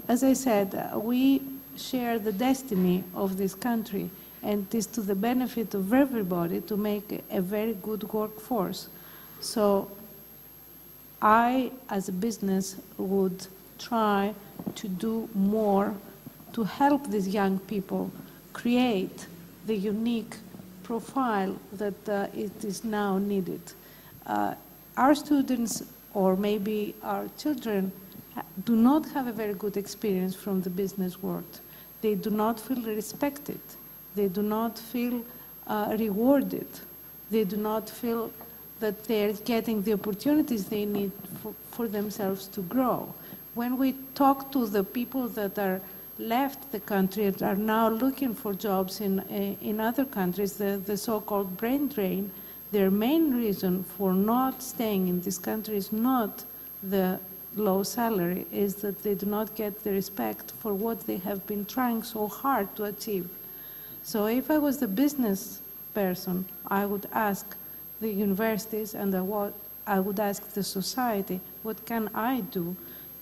As I said, we share the destiny of this country, and it is to the benefit of everybody to make a very good workforce. So I, as a business, would try to do more to help these young people create the unique profile that it is now needed. Our students, or maybe our children, do not have a very good experience from the business world. They do not feel respected. They do not feel rewarded. They do not feel that they're getting the opportunities they need for themselves to grow. When we talk to the people that are left the country and are now looking for jobs in other countries, the so-called brain drain, their main reason for not staying in this country is not the low salary, is that they do not get the respect for what they have been trying so hard to achieve. So if I was the business person, I would ask the universities and I would ask the society, what can I do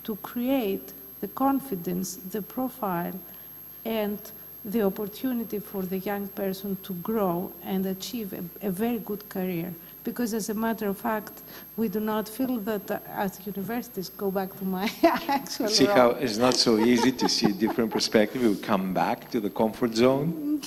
to create the confidence, the profile, and the opportunity for the young person to grow and achieve a very good career. Because as a matter of fact, we do not feel that as universities, go back to my actual See role. how it's not so easy to see a different perspective. We come back to the comfort zone.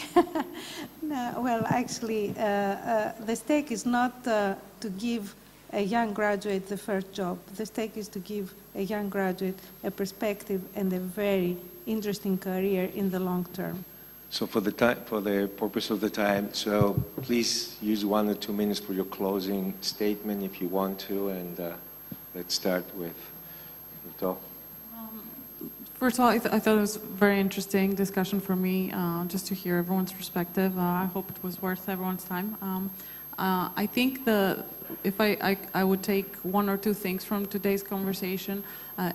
No, well, actually, the stake is not to give a young graduate the first job. The stake is to give a young graduate a perspective and a very interesting career in the long term. So for the purpose of the time, so please use 1 or 2 minutes for your closing statement if you want to, and let's start with Vito. First of all, I thought it was a very interesting discussion for me, just to hear everyone's perspective. I hope it was worth everyone's time. I think if I would take one or two things from today's conversation,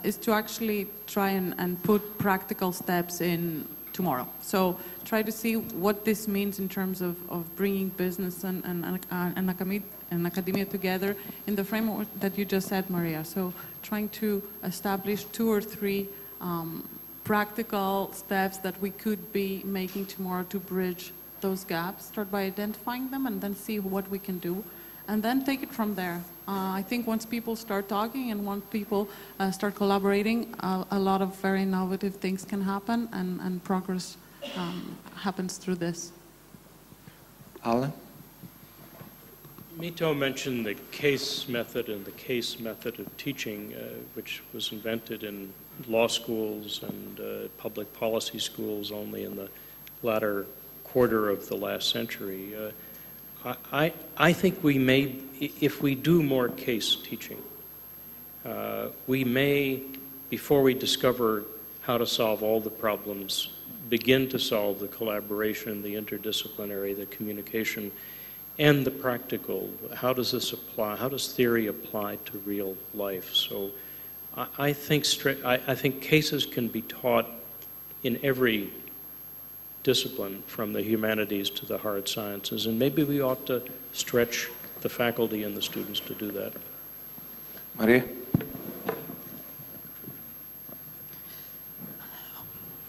is to actually try and put practical steps in tomorrow. So try to see what this means in terms of bringing business and academia together in the framework that you just said, Maria. So trying to establish 2 or 3 practical steps that we could be making tomorrow to bridge those gaps. Start by identifying them and then see what we can do, and then take it from there. I think once people start talking and once people start collaborating, a lot of very innovative things can happen, and progress happens through this. Alan? Mito mentioned the case method and the case method of teaching, which was invented in law schools and public policy schools only in the latter quarter of the last century. I think we may, if we do more case teaching, we may, before we discover how to solve all the problems, begin to solve the collaboration, the interdisciplinary, the communication, and the practical. How does this apply? How does theory apply to real life? So I think cases can be taught in every discipline, from the humanities to the hard sciences, and maybe we ought to stretch the faculty and the students to do that. Maria?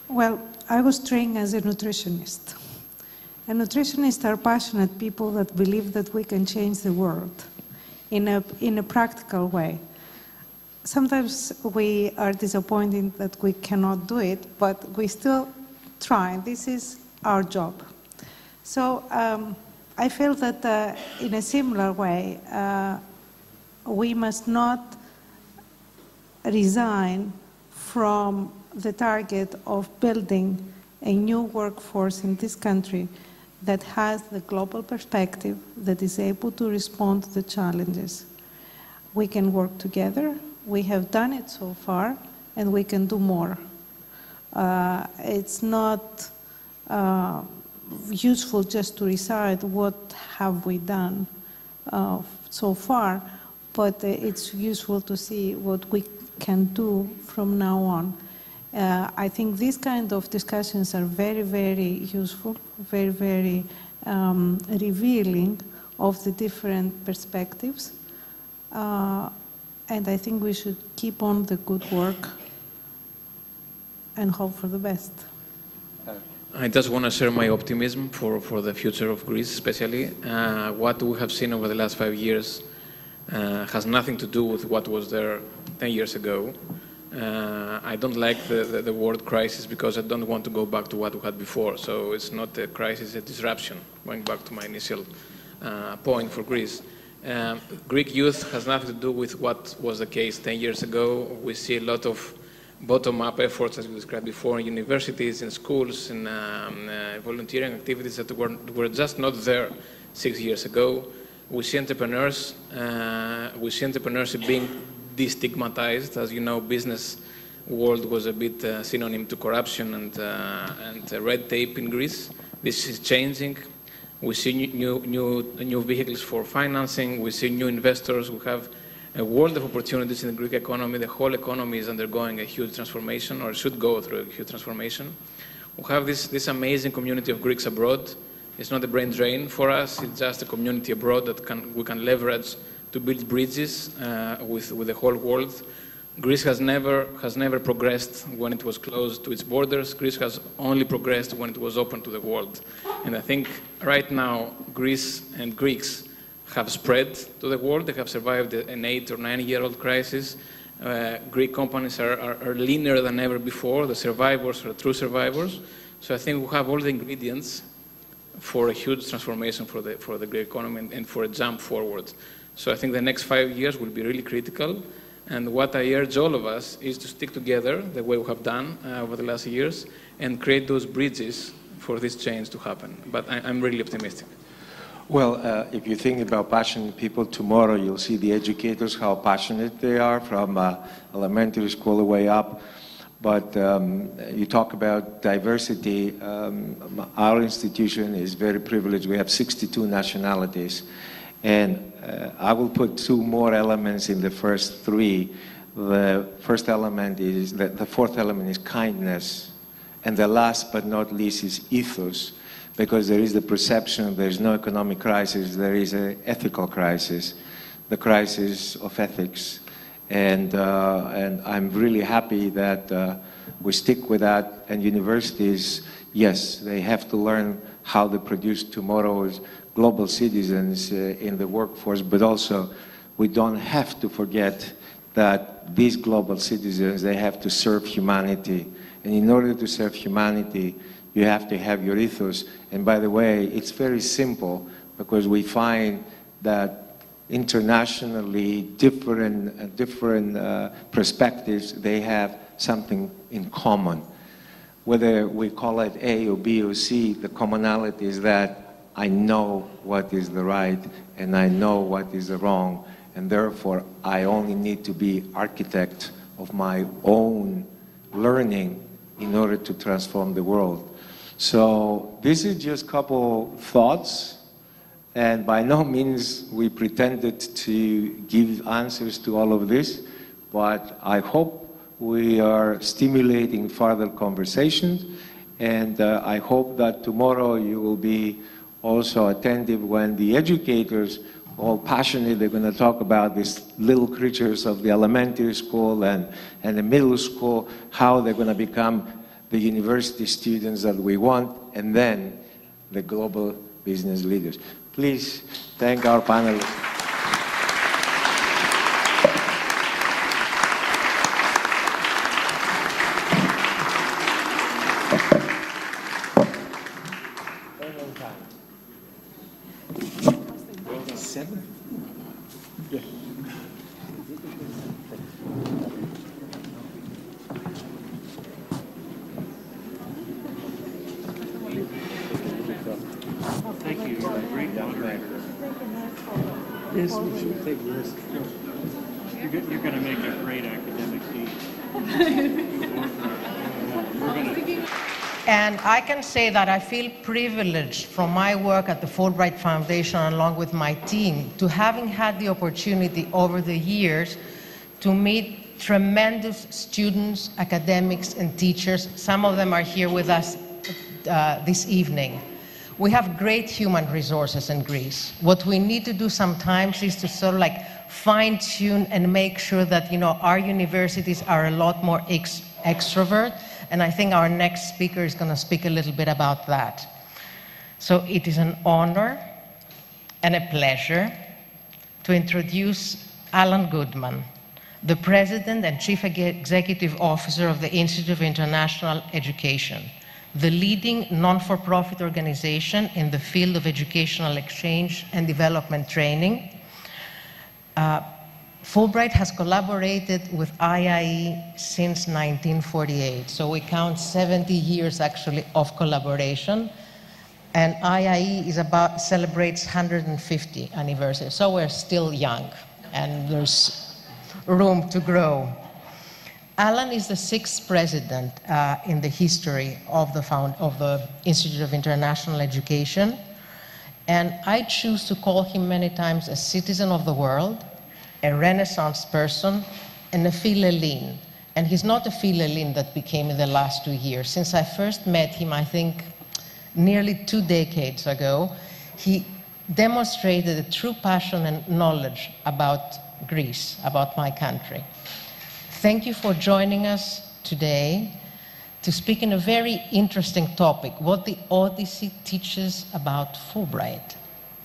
Well, I was trained as a nutritionist. And nutritionists are passionate people that believe that we can change the world in a practical way. Sometimes we are disappointed that we cannot do it, but we still try. This is our job. So I feel that in a similar way, we must not resign from the target of building a new workforce in this country that has the global perspective, that is able to respond to the challenges. We can work together. We have done it so far, and we can do more. It's not useful just to recite what have we done so far, but it's useful to see what we can do from now on. I think these kind of discussions are very, very useful, very, very revealing of the different perspectives. And I think we should keep on the good work and hope for the best. I just want to share my optimism for the future of Greece, especially. What we have seen over the last 5 years has nothing to do with what was there 10 years ago. I don't like the word crisis because I don't want to go back to what we had before. So it's not a crisis, a disruption, going back to my initial point for Greece. Greek youth has nothing to do with what was the case 10 years ago. We see a lot of bottom-up efforts, as we described before, in universities, in schools, in volunteering activities that were just not there 6 years ago. We see entrepreneurs. We see entrepreneurship being destigmatized. As you know, business world was a bit synonym to corruption and red tape in Greece. This is changing. We see new vehicles for financing. We see new investors. We have a world of opportunities in the Greek economy. The whole economy is undergoing a huge transformation, or should go through a huge transformation. We have this amazing community of Greeks abroad. It's not a brain drain for us. It's just a community abroad that we can leverage to build bridges with the whole world. Greece has never progressed when it was closed to its borders. Greece has only progressed when it was open to the world. And I think right now, Greece and Greeks have spread to the world. They have survived an 8 or 9-year-old crisis. Greek companies are leaner than ever before. The survivors are true survivors. So I think we have all the ingredients for a huge transformation for the Greek economy and for a jump forward. So I think the next 5 years will be really critical. And what I urge all of us is to stick together the way we have done over the last years and create those bridges for this change to happen. But I'm really optimistic. Well, if you think about passionate people, tomorrow you'll see the educators, how passionate they are from elementary school all the way up. But you talk about diversity. Our institution is very privileged. We have 62 nationalities. And I will put two more elements in the first three. The first element is, the fourth element is kindness. And the last but not least is ethos. Because there is the perception there's no economic crisis, there is an ethical crisis, the crisis of ethics. And I'm really happy that we stick with that. And universities, yes, they have to learn how to produce tomorrow's global citizens in the workforce, but also we don't have to forget that these global citizens, they have to serve humanity. And in order to serve humanity, you have to have your ethos. And by the way, it's very simple, because we find that internationally different perspectives, they have something in common. Whether we call it A or B or C, the commonality is that I know what is the right and I know what is the wrong, and therefore I only need to be architect of my own learning in order to transform the world. So this is just a couple thoughts, and by no means we pretended to give answers to all of this, but I hope we are stimulating further conversations, and I hope that tomorrow you will be also attentive when the educators, all passionate, they're going to talk about these little creatures of the elementary school and the middle school, how they're going to become the university students that we want, and then the global business leaders. Please thank our panelists. You're going to make a great academic team. And I can say that I feel privileged from my work at the Fulbright Foundation, along with my team, to having had the opportunity over the years to meet tremendous students, academics, and teachers. Some of them are here with us this evening. We have great human resources in Greece. What we need to do sometimes is to sort of like fine-tune and make sure that, you know, our universities are a lot more extrovert, and I think our next speaker is going to speak a little bit about that. So it is an honor and a pleasure to introduce Alan Goodman, the President and Chief Executive Officer of the Institute of International Education, the leading non-for-profit organization in the field of educational exchange and development training. Fulbright has collaborated with IIE since 1948, so we count 70 years actually of collaboration, and IIE is celebrates 150th anniversary, so we're still young, and there's room to grow. Alan is the 6th president in the history of the Institute of International Education, and I choose to call him many times a citizen of the world, a Renaissance person, and a philhellene. And he's not a philhellene that became in the last 2 years. Since I first met him, I think nearly 2 decades ago, he demonstrated a true passion and knowledge about Greece, about my country. Thank you for joining us today to speak in a very interesting topic, what the Odyssey teaches about Fulbright.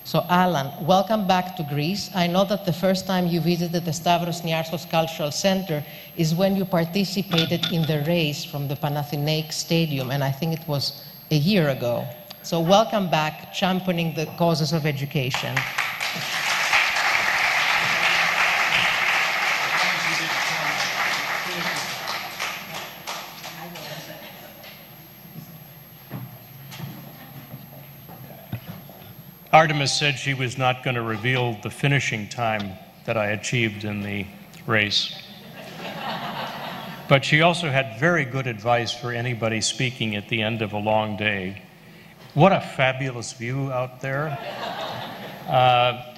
So Alan, welcome back to Greece. I know that the first time you visited the Stαύρος Nιάρχος Cultural Center is when you participated in the race from the Panathinaik Stadium, and I think it was a year ago. So welcome back, championing the causes of education. Artemis said she was not going to reveal the finishing time that I achieved in the race. But she also had very good advice for anybody speaking at the end of a long day. What a fabulous view out there.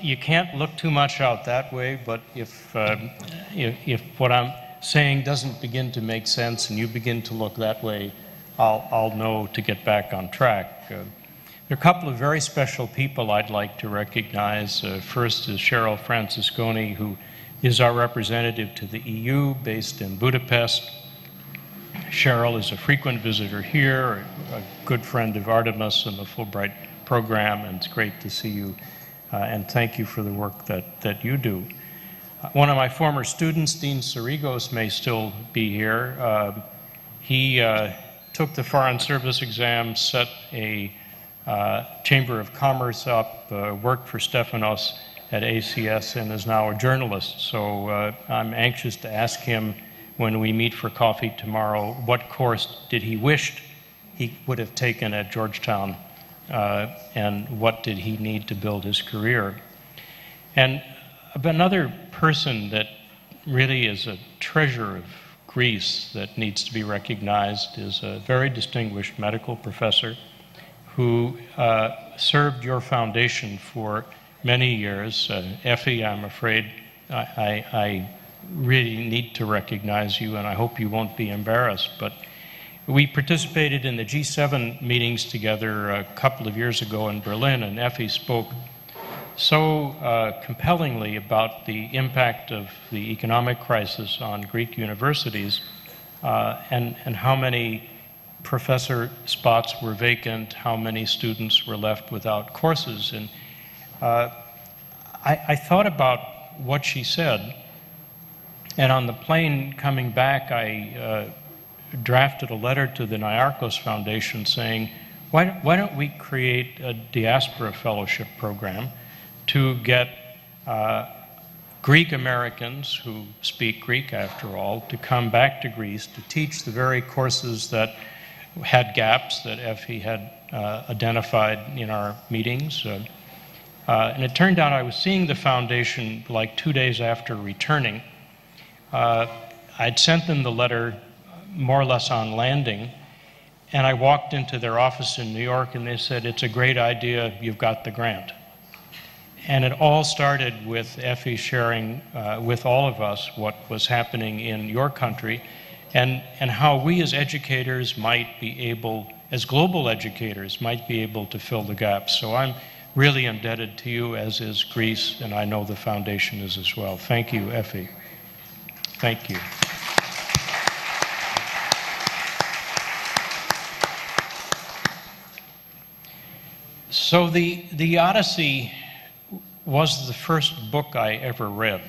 You can't look too much out that way, but if what I'm saying doesn't begin to make sense and you begin to look that way, I'll know to get back on track. There are a couple of very special people I'd like to recognize. First is Cheryl Francisconi, who is our representative to the EU based in Budapest. Cheryl is a frequent visitor here, a good friend of Artemis and the Fulbright program, and it's great to see you, and thank you for the work that you do. One of my former students, Dean Sarigos, may still be here. He took the Foreign Service exam, set a Chamber of Commerce up, worked for Stefanos at ACS, and is now a journalist. So I'm anxious to ask him when we meet for coffee tomorrow, what course did he wish he would have taken at Georgetown, and what did he need to build his career. And another person that really is a treasure of Greece that needs to be recognized is a very distinguished medical professor who served your foundation for many years. Effie, I'm afraid I really need to recognize you, and I hope you won't be embarrassed, but we participated in the G7 meetings together a couple of years ago in Berlin, and Effie spoke so compellingly about the impact of the economic crisis on Greek universities, and how many professor spots were vacant, how many students were left without courses. And I thought about what she said, and on the plane coming back, I drafted a letter to the Nyiarchos Foundation saying, why don't we create a diaspora fellowship program to get Greek Americans who speak Greek, after all, to come back to Greece to teach the very courses that had gaps that Effie had identified in our meetings. And it turned out I was seeing the foundation like 2 days after returning. I'd sent them the letter more or less on landing, and I walked into their office in New York and they said, "It's a great idea, you've got the grant." And it all started with Effie sharing with all of us what was happening in your country, and how we as educators might be able, as global educators, might be able to fill the gaps. So I'm really indebted to you, as is Greece, and I know the foundation is as well. Thank you, Effie. Thank you. So the Odyssey was the first book I ever read.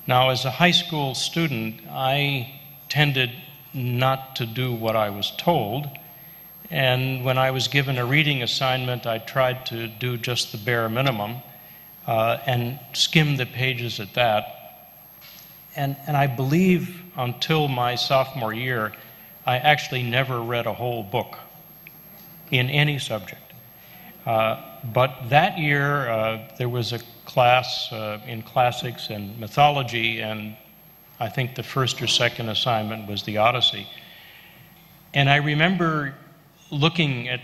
Now, as a high school student, I tended not to do what I was told, and when I was given a reading assignment, I tried to do just the bare minimum and skim the pages at that. And I believe until my sophomore year, I actually never read a whole book in any subject. But that year, there was a class in classics and mythology, and I think the first or second assignment was the Odyssey. And I remember looking at,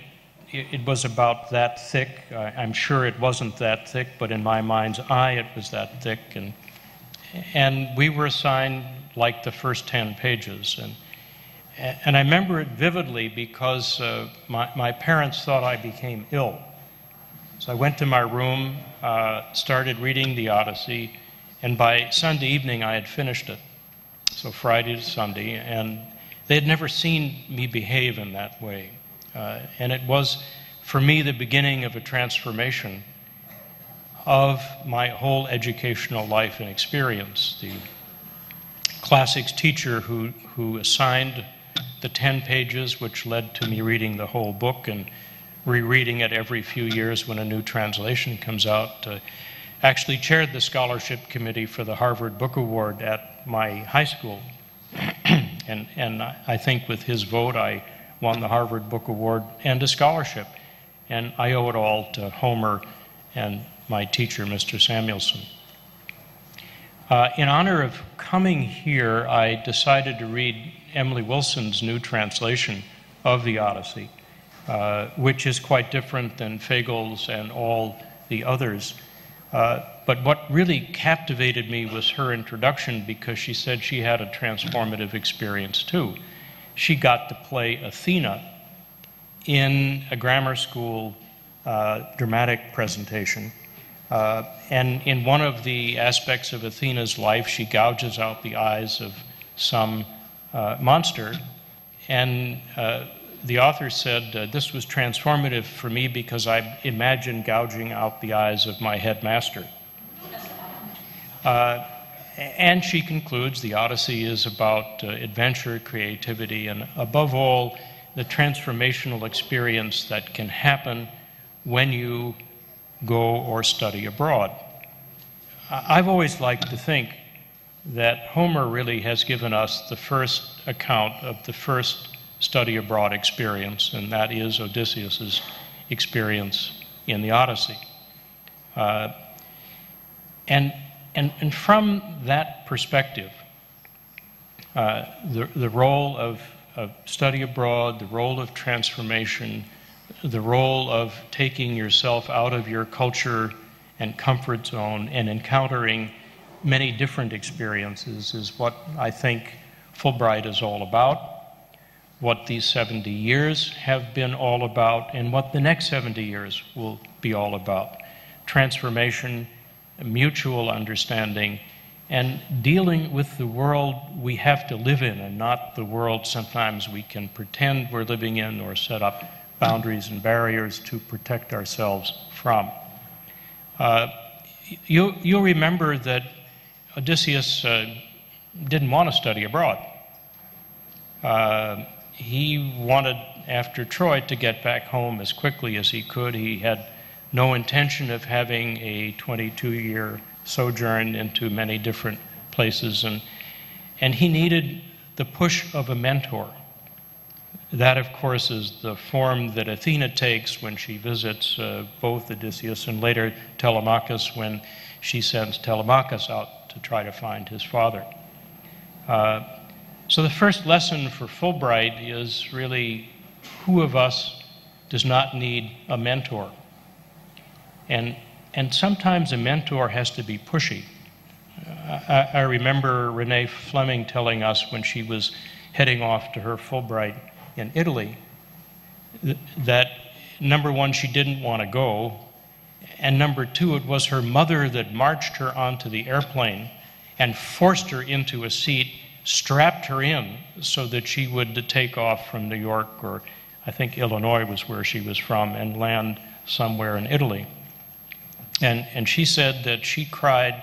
it was about that thick. I'm sure it wasn't that thick, but in my mind's eye, it was that thick. And we were assigned like the first 10 pages. And I remember it vividly because my parents thought I became ill. So I went to my room, started reading the Odyssey, and by Sunday evening I had finished it. So Friday to Sunday, and they had never seen me behave in that way. And it was, for me, the beginning of a transformation of my whole educational life and experience. The classics teacher who assigned the 10 pages, which led to me reading the whole book and rereading it every few years when a new translation comes out, actually chaired the scholarship committee for the Harvard Book Award at my high school. and I think with his vote, I won the Harvard Book Award and a scholarship. And I owe it all to Homer and my teacher, Mr. Samuelson. In honor of coming here, I decided to read Emily Wilson's new translation of the Odyssey, which is quite different than Fegel's and all the others. But what really captivated me was her introduction, because she said she had a transformative experience too. She got to play Athena in a grammar school dramatic presentation. And in one of the aspects of Athena's life, she gouges out the eyes of some monster. And the author said, this was transformative for me because I imagined gouging out the eyes of my headmaster. And she concludes the Odyssey is about adventure, creativity, and above all, the transformational experience that can happen when you go or study abroad. I've always liked to think that Homer really has given us the first account of the first study abroad experience, and that is Odysseus's experience in the Odyssey. And from that perspective, the role of study abroad, the role of transformation, the role of taking yourself out of your culture and comfort zone and encountering many different experiences is what I think Fulbright is all about, what these 70 years have been all about, and what the next 70 years will be all about. Transformation, mutual understanding, and dealing with the world we have to live in and not the world sometimes we can pretend we're living in or set up boundaries and barriers to protect ourselves from. You'll remember that Odysseus didn't want to study abroad. He wanted, after Troy, to get back home as quickly as he could. He had no intention of having a 22-year sojourn into many different places, and he needed the push of a mentor. That, of course, is the form that Athena takes when she visits both Odysseus and later Telemachus when she sends Telemachus out to try to find his father. So the first lesson for Fulbright is really, who of us does not need a mentor? And sometimes a mentor has to be pushy. I remember Renee Fleming telling us when she was heading off to her Fulbright in Italy that, number one, she didn't want to go, and number two, it was her mother that marched her onto the airplane and forced her into a seat, strapped her in so that she would take off from New York, or I think Illinois was where she was from, and land somewhere in Italy. And she said that she cried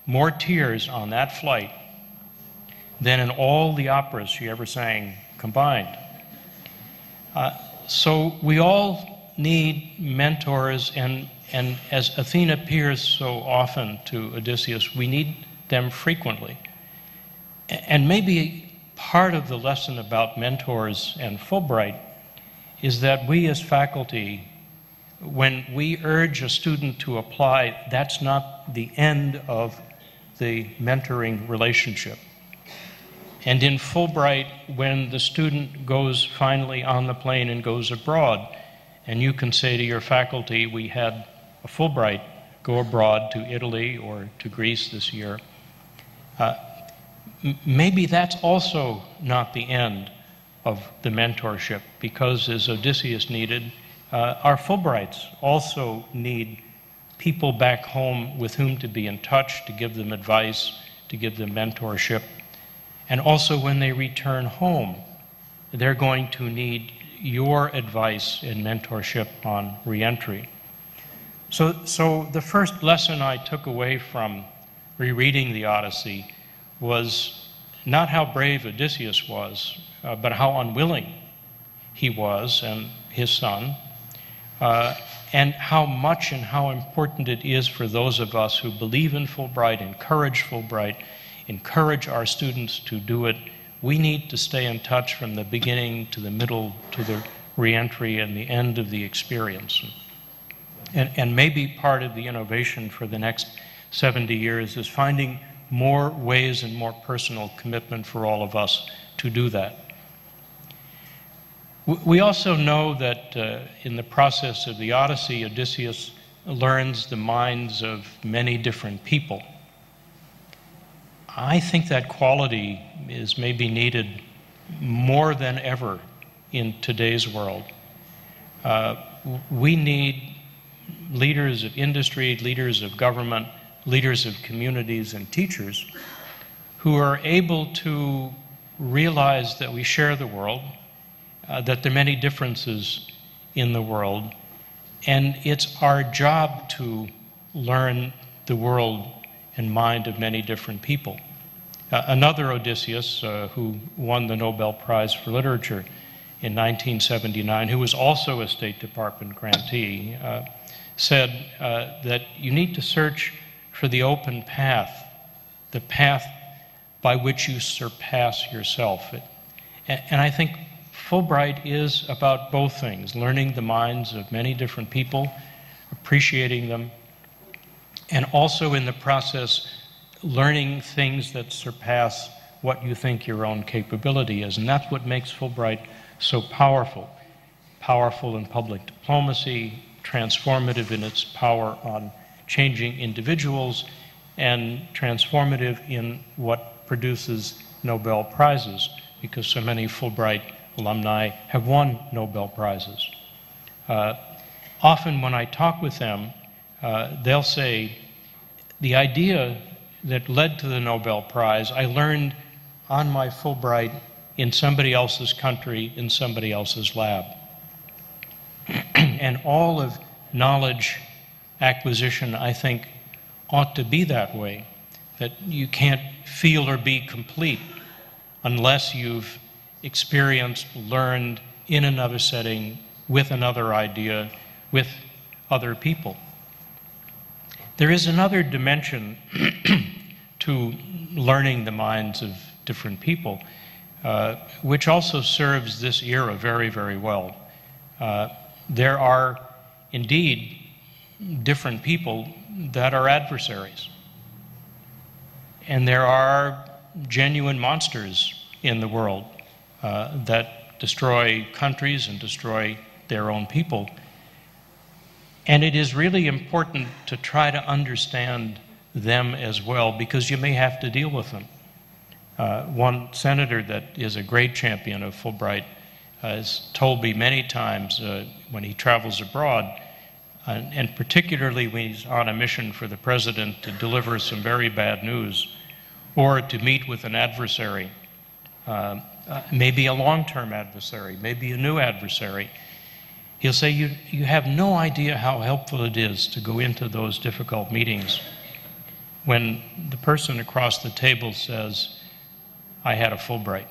more tears on that flight than in all the operas she ever sang combined. So we all need mentors, and as Athena appears so often to Odysseus, we need them frequently. And maybe part of the lesson about mentors and Fulbright is that we as faculty, when we urge a student to apply, that's not the end of the mentoring relationship. And in Fulbright, when the student goes finally on the plane and goes abroad, and you can say to your faculty, we had a Fulbright go abroad to Italy or to Greece this year, maybe that's also not the end of the mentorship, because as Odysseus needed, our Fulbrights also need people back home with whom to be in touch, to give them advice, to give them mentorship. And also when they return home, they're going to need your advice and mentorship on reentry. So the first lesson I took away from rereading the Odyssey was not how brave Odysseus was, but how unwilling he was and his son, and how much and how important it is for those of us who believe in Fulbright, encourage our students to do it. We need to stay in touch from the beginning to the middle to the reentry and the end of the experience. And maybe part of the innovation for the next 70 years is finding more ways and more personal commitment for all of us to do that. We also know that in the process of the Odyssey, Odysseus learns the minds of many different people. I think that quality is maybe needed more than ever in today's world. We need leaders of industry, leaders of government, leaders of communities, and teachers who are able to realize that we share the world, that there are many differences in the world, and it's our job to learn the world and mind of many different people. Another Odysseus, who won the Nobel Prize for Literature in 1979, who was also a State Department grantee, said that you need to search for the open path, the path by which you surpass yourself. And I think Fulbright is about both things, learning the minds of many different people, appreciating them, and also in the process learning things that surpass what you think your own capability is. And that's what makes Fulbright so powerful. Powerful in public diplomacy, transformative in its power on changing individuals, and transformative in what produces Nobel Prizes, because so many Fulbright alumni have won Nobel Prizes. Often when I talk with them, they'll say, the idea that led to the Nobel Prize, I learned on my Fulbright in somebody else's country, in somebody else's lab. And all of knowledge acquisition, I think, ought to be that way, that you can't feel or be complete unless you've experienced, learned in another setting, with another idea, with other people. There is another dimension to learning the minds of different people, which also serves this era very, very well. There are indeed different people that are adversaries. And there are genuine monsters in the world that destroy countries and destroy their own people. And it is really important to try to understand them as well, because you may have to deal with them. One senator that is a great champion of Fulbright has told me many times when he travels abroad, and particularly when he's on a mission for the president to deliver some very bad news, or to meet with an adversary, maybe a long-term adversary, maybe a new adversary, he'll say, you have no idea how helpful it is to go into those difficult meetings when the person across the table says, I had a Fulbright,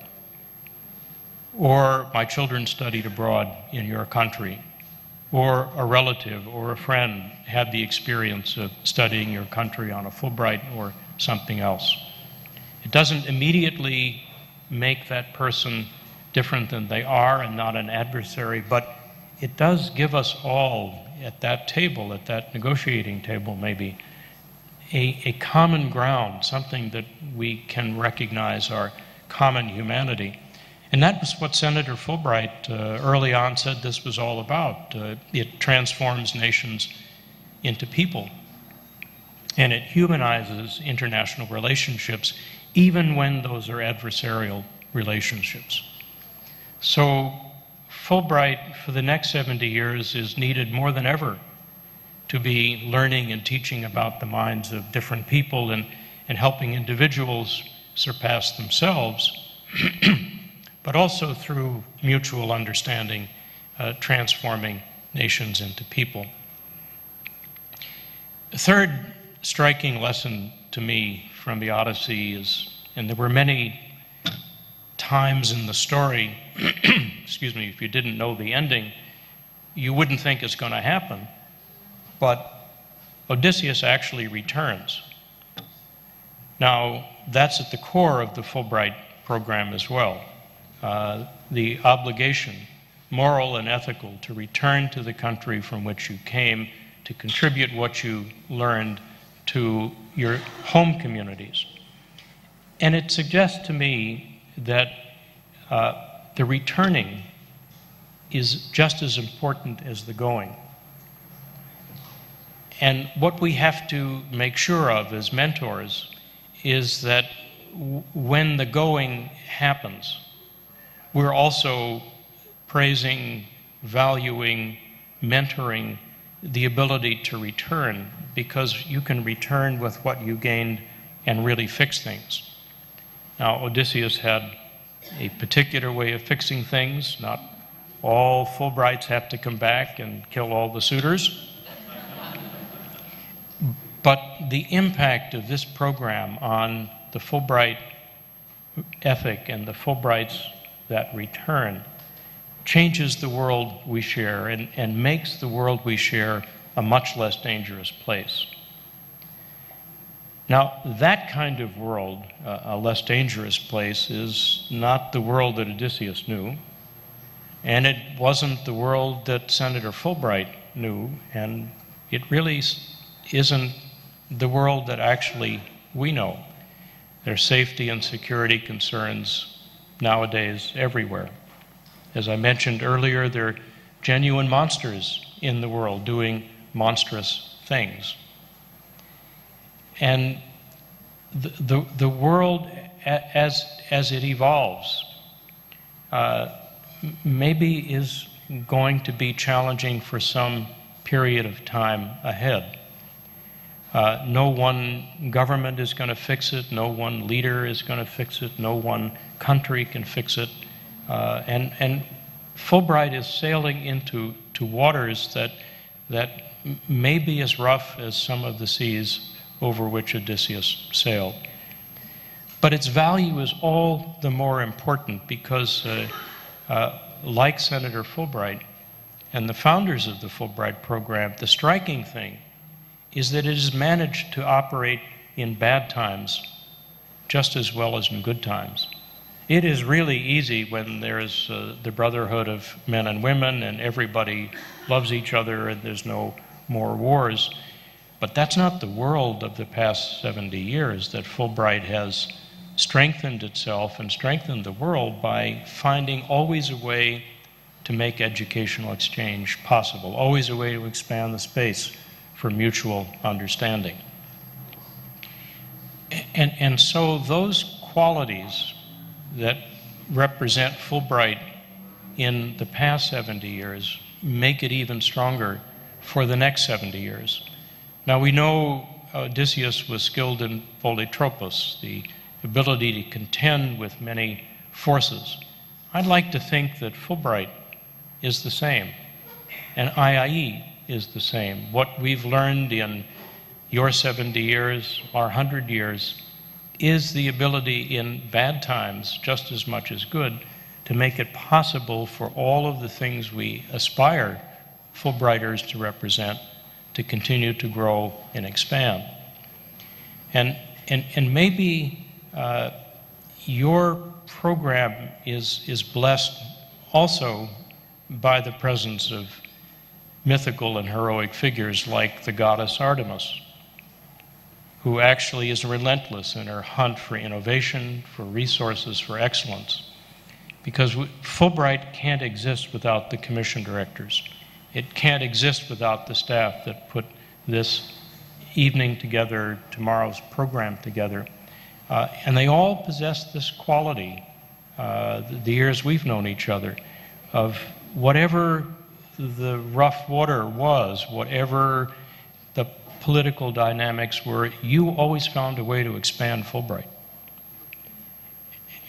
or my children studied abroad in your country, or a relative or a friend had the experience of studying your country on a Fulbright or something else. It doesn't immediately make that person different than they are and not an adversary, but it does give us all at that table, at that negotiating table maybe, a common ground, something that we can recognize our common humanity. And that was what Senator Fulbright early on said this was all about. It transforms nations into people, and it humanizes international relationships, even when those are adversarial relationships. So Fulbright for the next 70 years is needed more than ever to be learning and teaching about the minds of different people and helping individuals surpass themselves, but also through mutual understanding, transforming nations into people. The third striking lesson to me from the Odyssey is, and there were many times in the story, excuse me, if you didn't know the ending, you wouldn't think it's going to happen, but Odysseus actually returns. Now, that's at the core of the Fulbright program as well. The obligation, moral and ethical, to return to the country from which you came, to contribute what you learned to your home communities. And it suggests to me that the returning is just as important as the going. And what we have to make sure of as mentors is that when the going happens, we're also praising, valuing, mentoring the ability to return, because you can return with what you gained and really fix things. Now, Odysseus had a particular way of fixing things. Not all Fulbrights have to come back and kill all the suitors. But the impact of this program on the Fulbright ethic and the Fulbrights that return changes the world we share and makes the world we share a much less dangerous place. Now, that kind of world, a less dangerous place, is not the world that Odysseus knew, and it wasn't the world that Senator Fulbright knew, and it really isn't the world that actually we know. There's safety and security concerns nowadays everywhere. As I mentioned earlier, there are genuine monsters in the world doing monstrous things. And the world, as it evolves, maybe is going to be challenging for some period of time ahead. No one government is going to fix it, no one leader is going to fix it, no one country can fix it. And Fulbright is sailing into waters that may be as rough as some of the seas over which Odysseus sailed. But its value is all the more important because, like Senator Fulbright and the founders of the Fulbright program, the striking thing is that it has managed to operate in bad times just as well as in good times. It is really easy when there's the brotherhood of men and women and everybody loves each other and there's no more wars. But that's not the world of the past 70 years, that Fulbright has strengthened itself and strengthened the world by finding always a way to make educational exchange possible, always a way to expand the space for mutual understanding. And so those qualities that represent Fulbright in the past 70 years make it even stronger for the next 70 years. Now we know Odysseus was skilled in polytropos, the ability to contend with many forces. I'd like to think that Fulbright is the same, and IIE is the same. What we've learned in your 70 years, our 100 years, is the ability in bad times, just as much as good, to make it possible for all of the things we aspire Fulbrighters to represent to continue to grow and expand. And maybe your program is blessed also by the presence of mythical and heroic figures like the goddess Artemis, who actually is relentless in her hunt for innovation, for resources, for excellence. Because Fulbright can't exist without the commission directors. It can't exist without the staff that put this evening together, tomorrow's program together. And they all possess this quality, the years we've known each other, of whatever the rough water was, whatever the political dynamics were, you always found a way to expand Fulbright.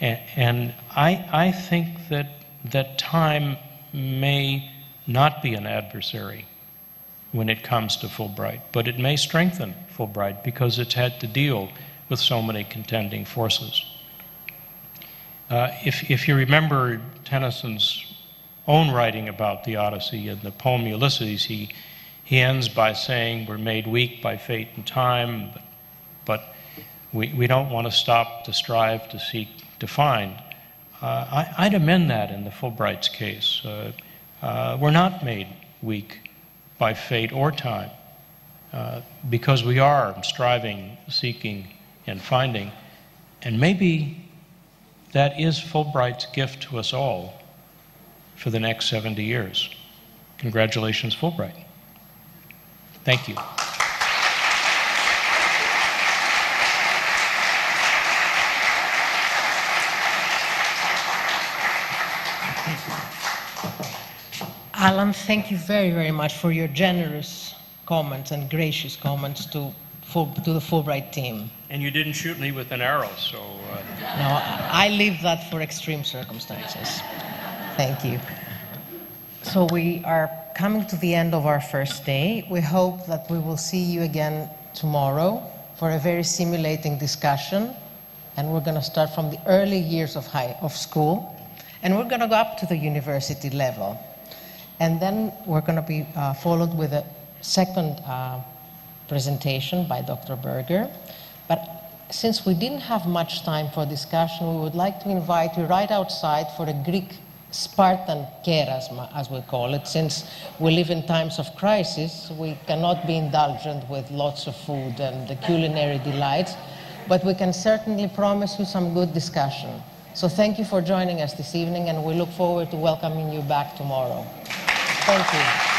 And I think that time may not be an adversary when it comes to Fulbright, but it may strengthen Fulbright because it's had to deal with so many contending forces. If you remember Tennyson's own writing about the Odyssey in the poem Ulysses, he ends by saying we're made weak by fate and time, but we don't want to stop to strive, to seek, to find. I'd amend that in the Fulbright's case. We're not made weak by fate or time because we are striving, seeking, and finding. And maybe that is Fulbright's gift to us all for the next 70 years. Congratulations, Fulbright. Thank you. Alan, thank you very, very much for your generous comments and gracious comments to the Fulbright team. And you didn't shoot me with an arrow, so... No, I leave that for extreme circumstances. Thank you. So we are coming to the end of our first day. We hope that we will see you again tomorrow for a very stimulating discussion. And we're going to start from the early years of school. And we're going to go up to the university level. And then we're going to be followed with a second presentation by Dr. Berger. But since we didn't have much time for discussion, we would like to invite you right outside for a Greek Spartan kerasma, as we call it. Since we live in times of crisis, we cannot be indulgent with lots of food and the culinary delights, but we can certainly promise you some good discussion. So thank you for joining us this evening, and we look forward to welcoming you back tomorrow. Thank you.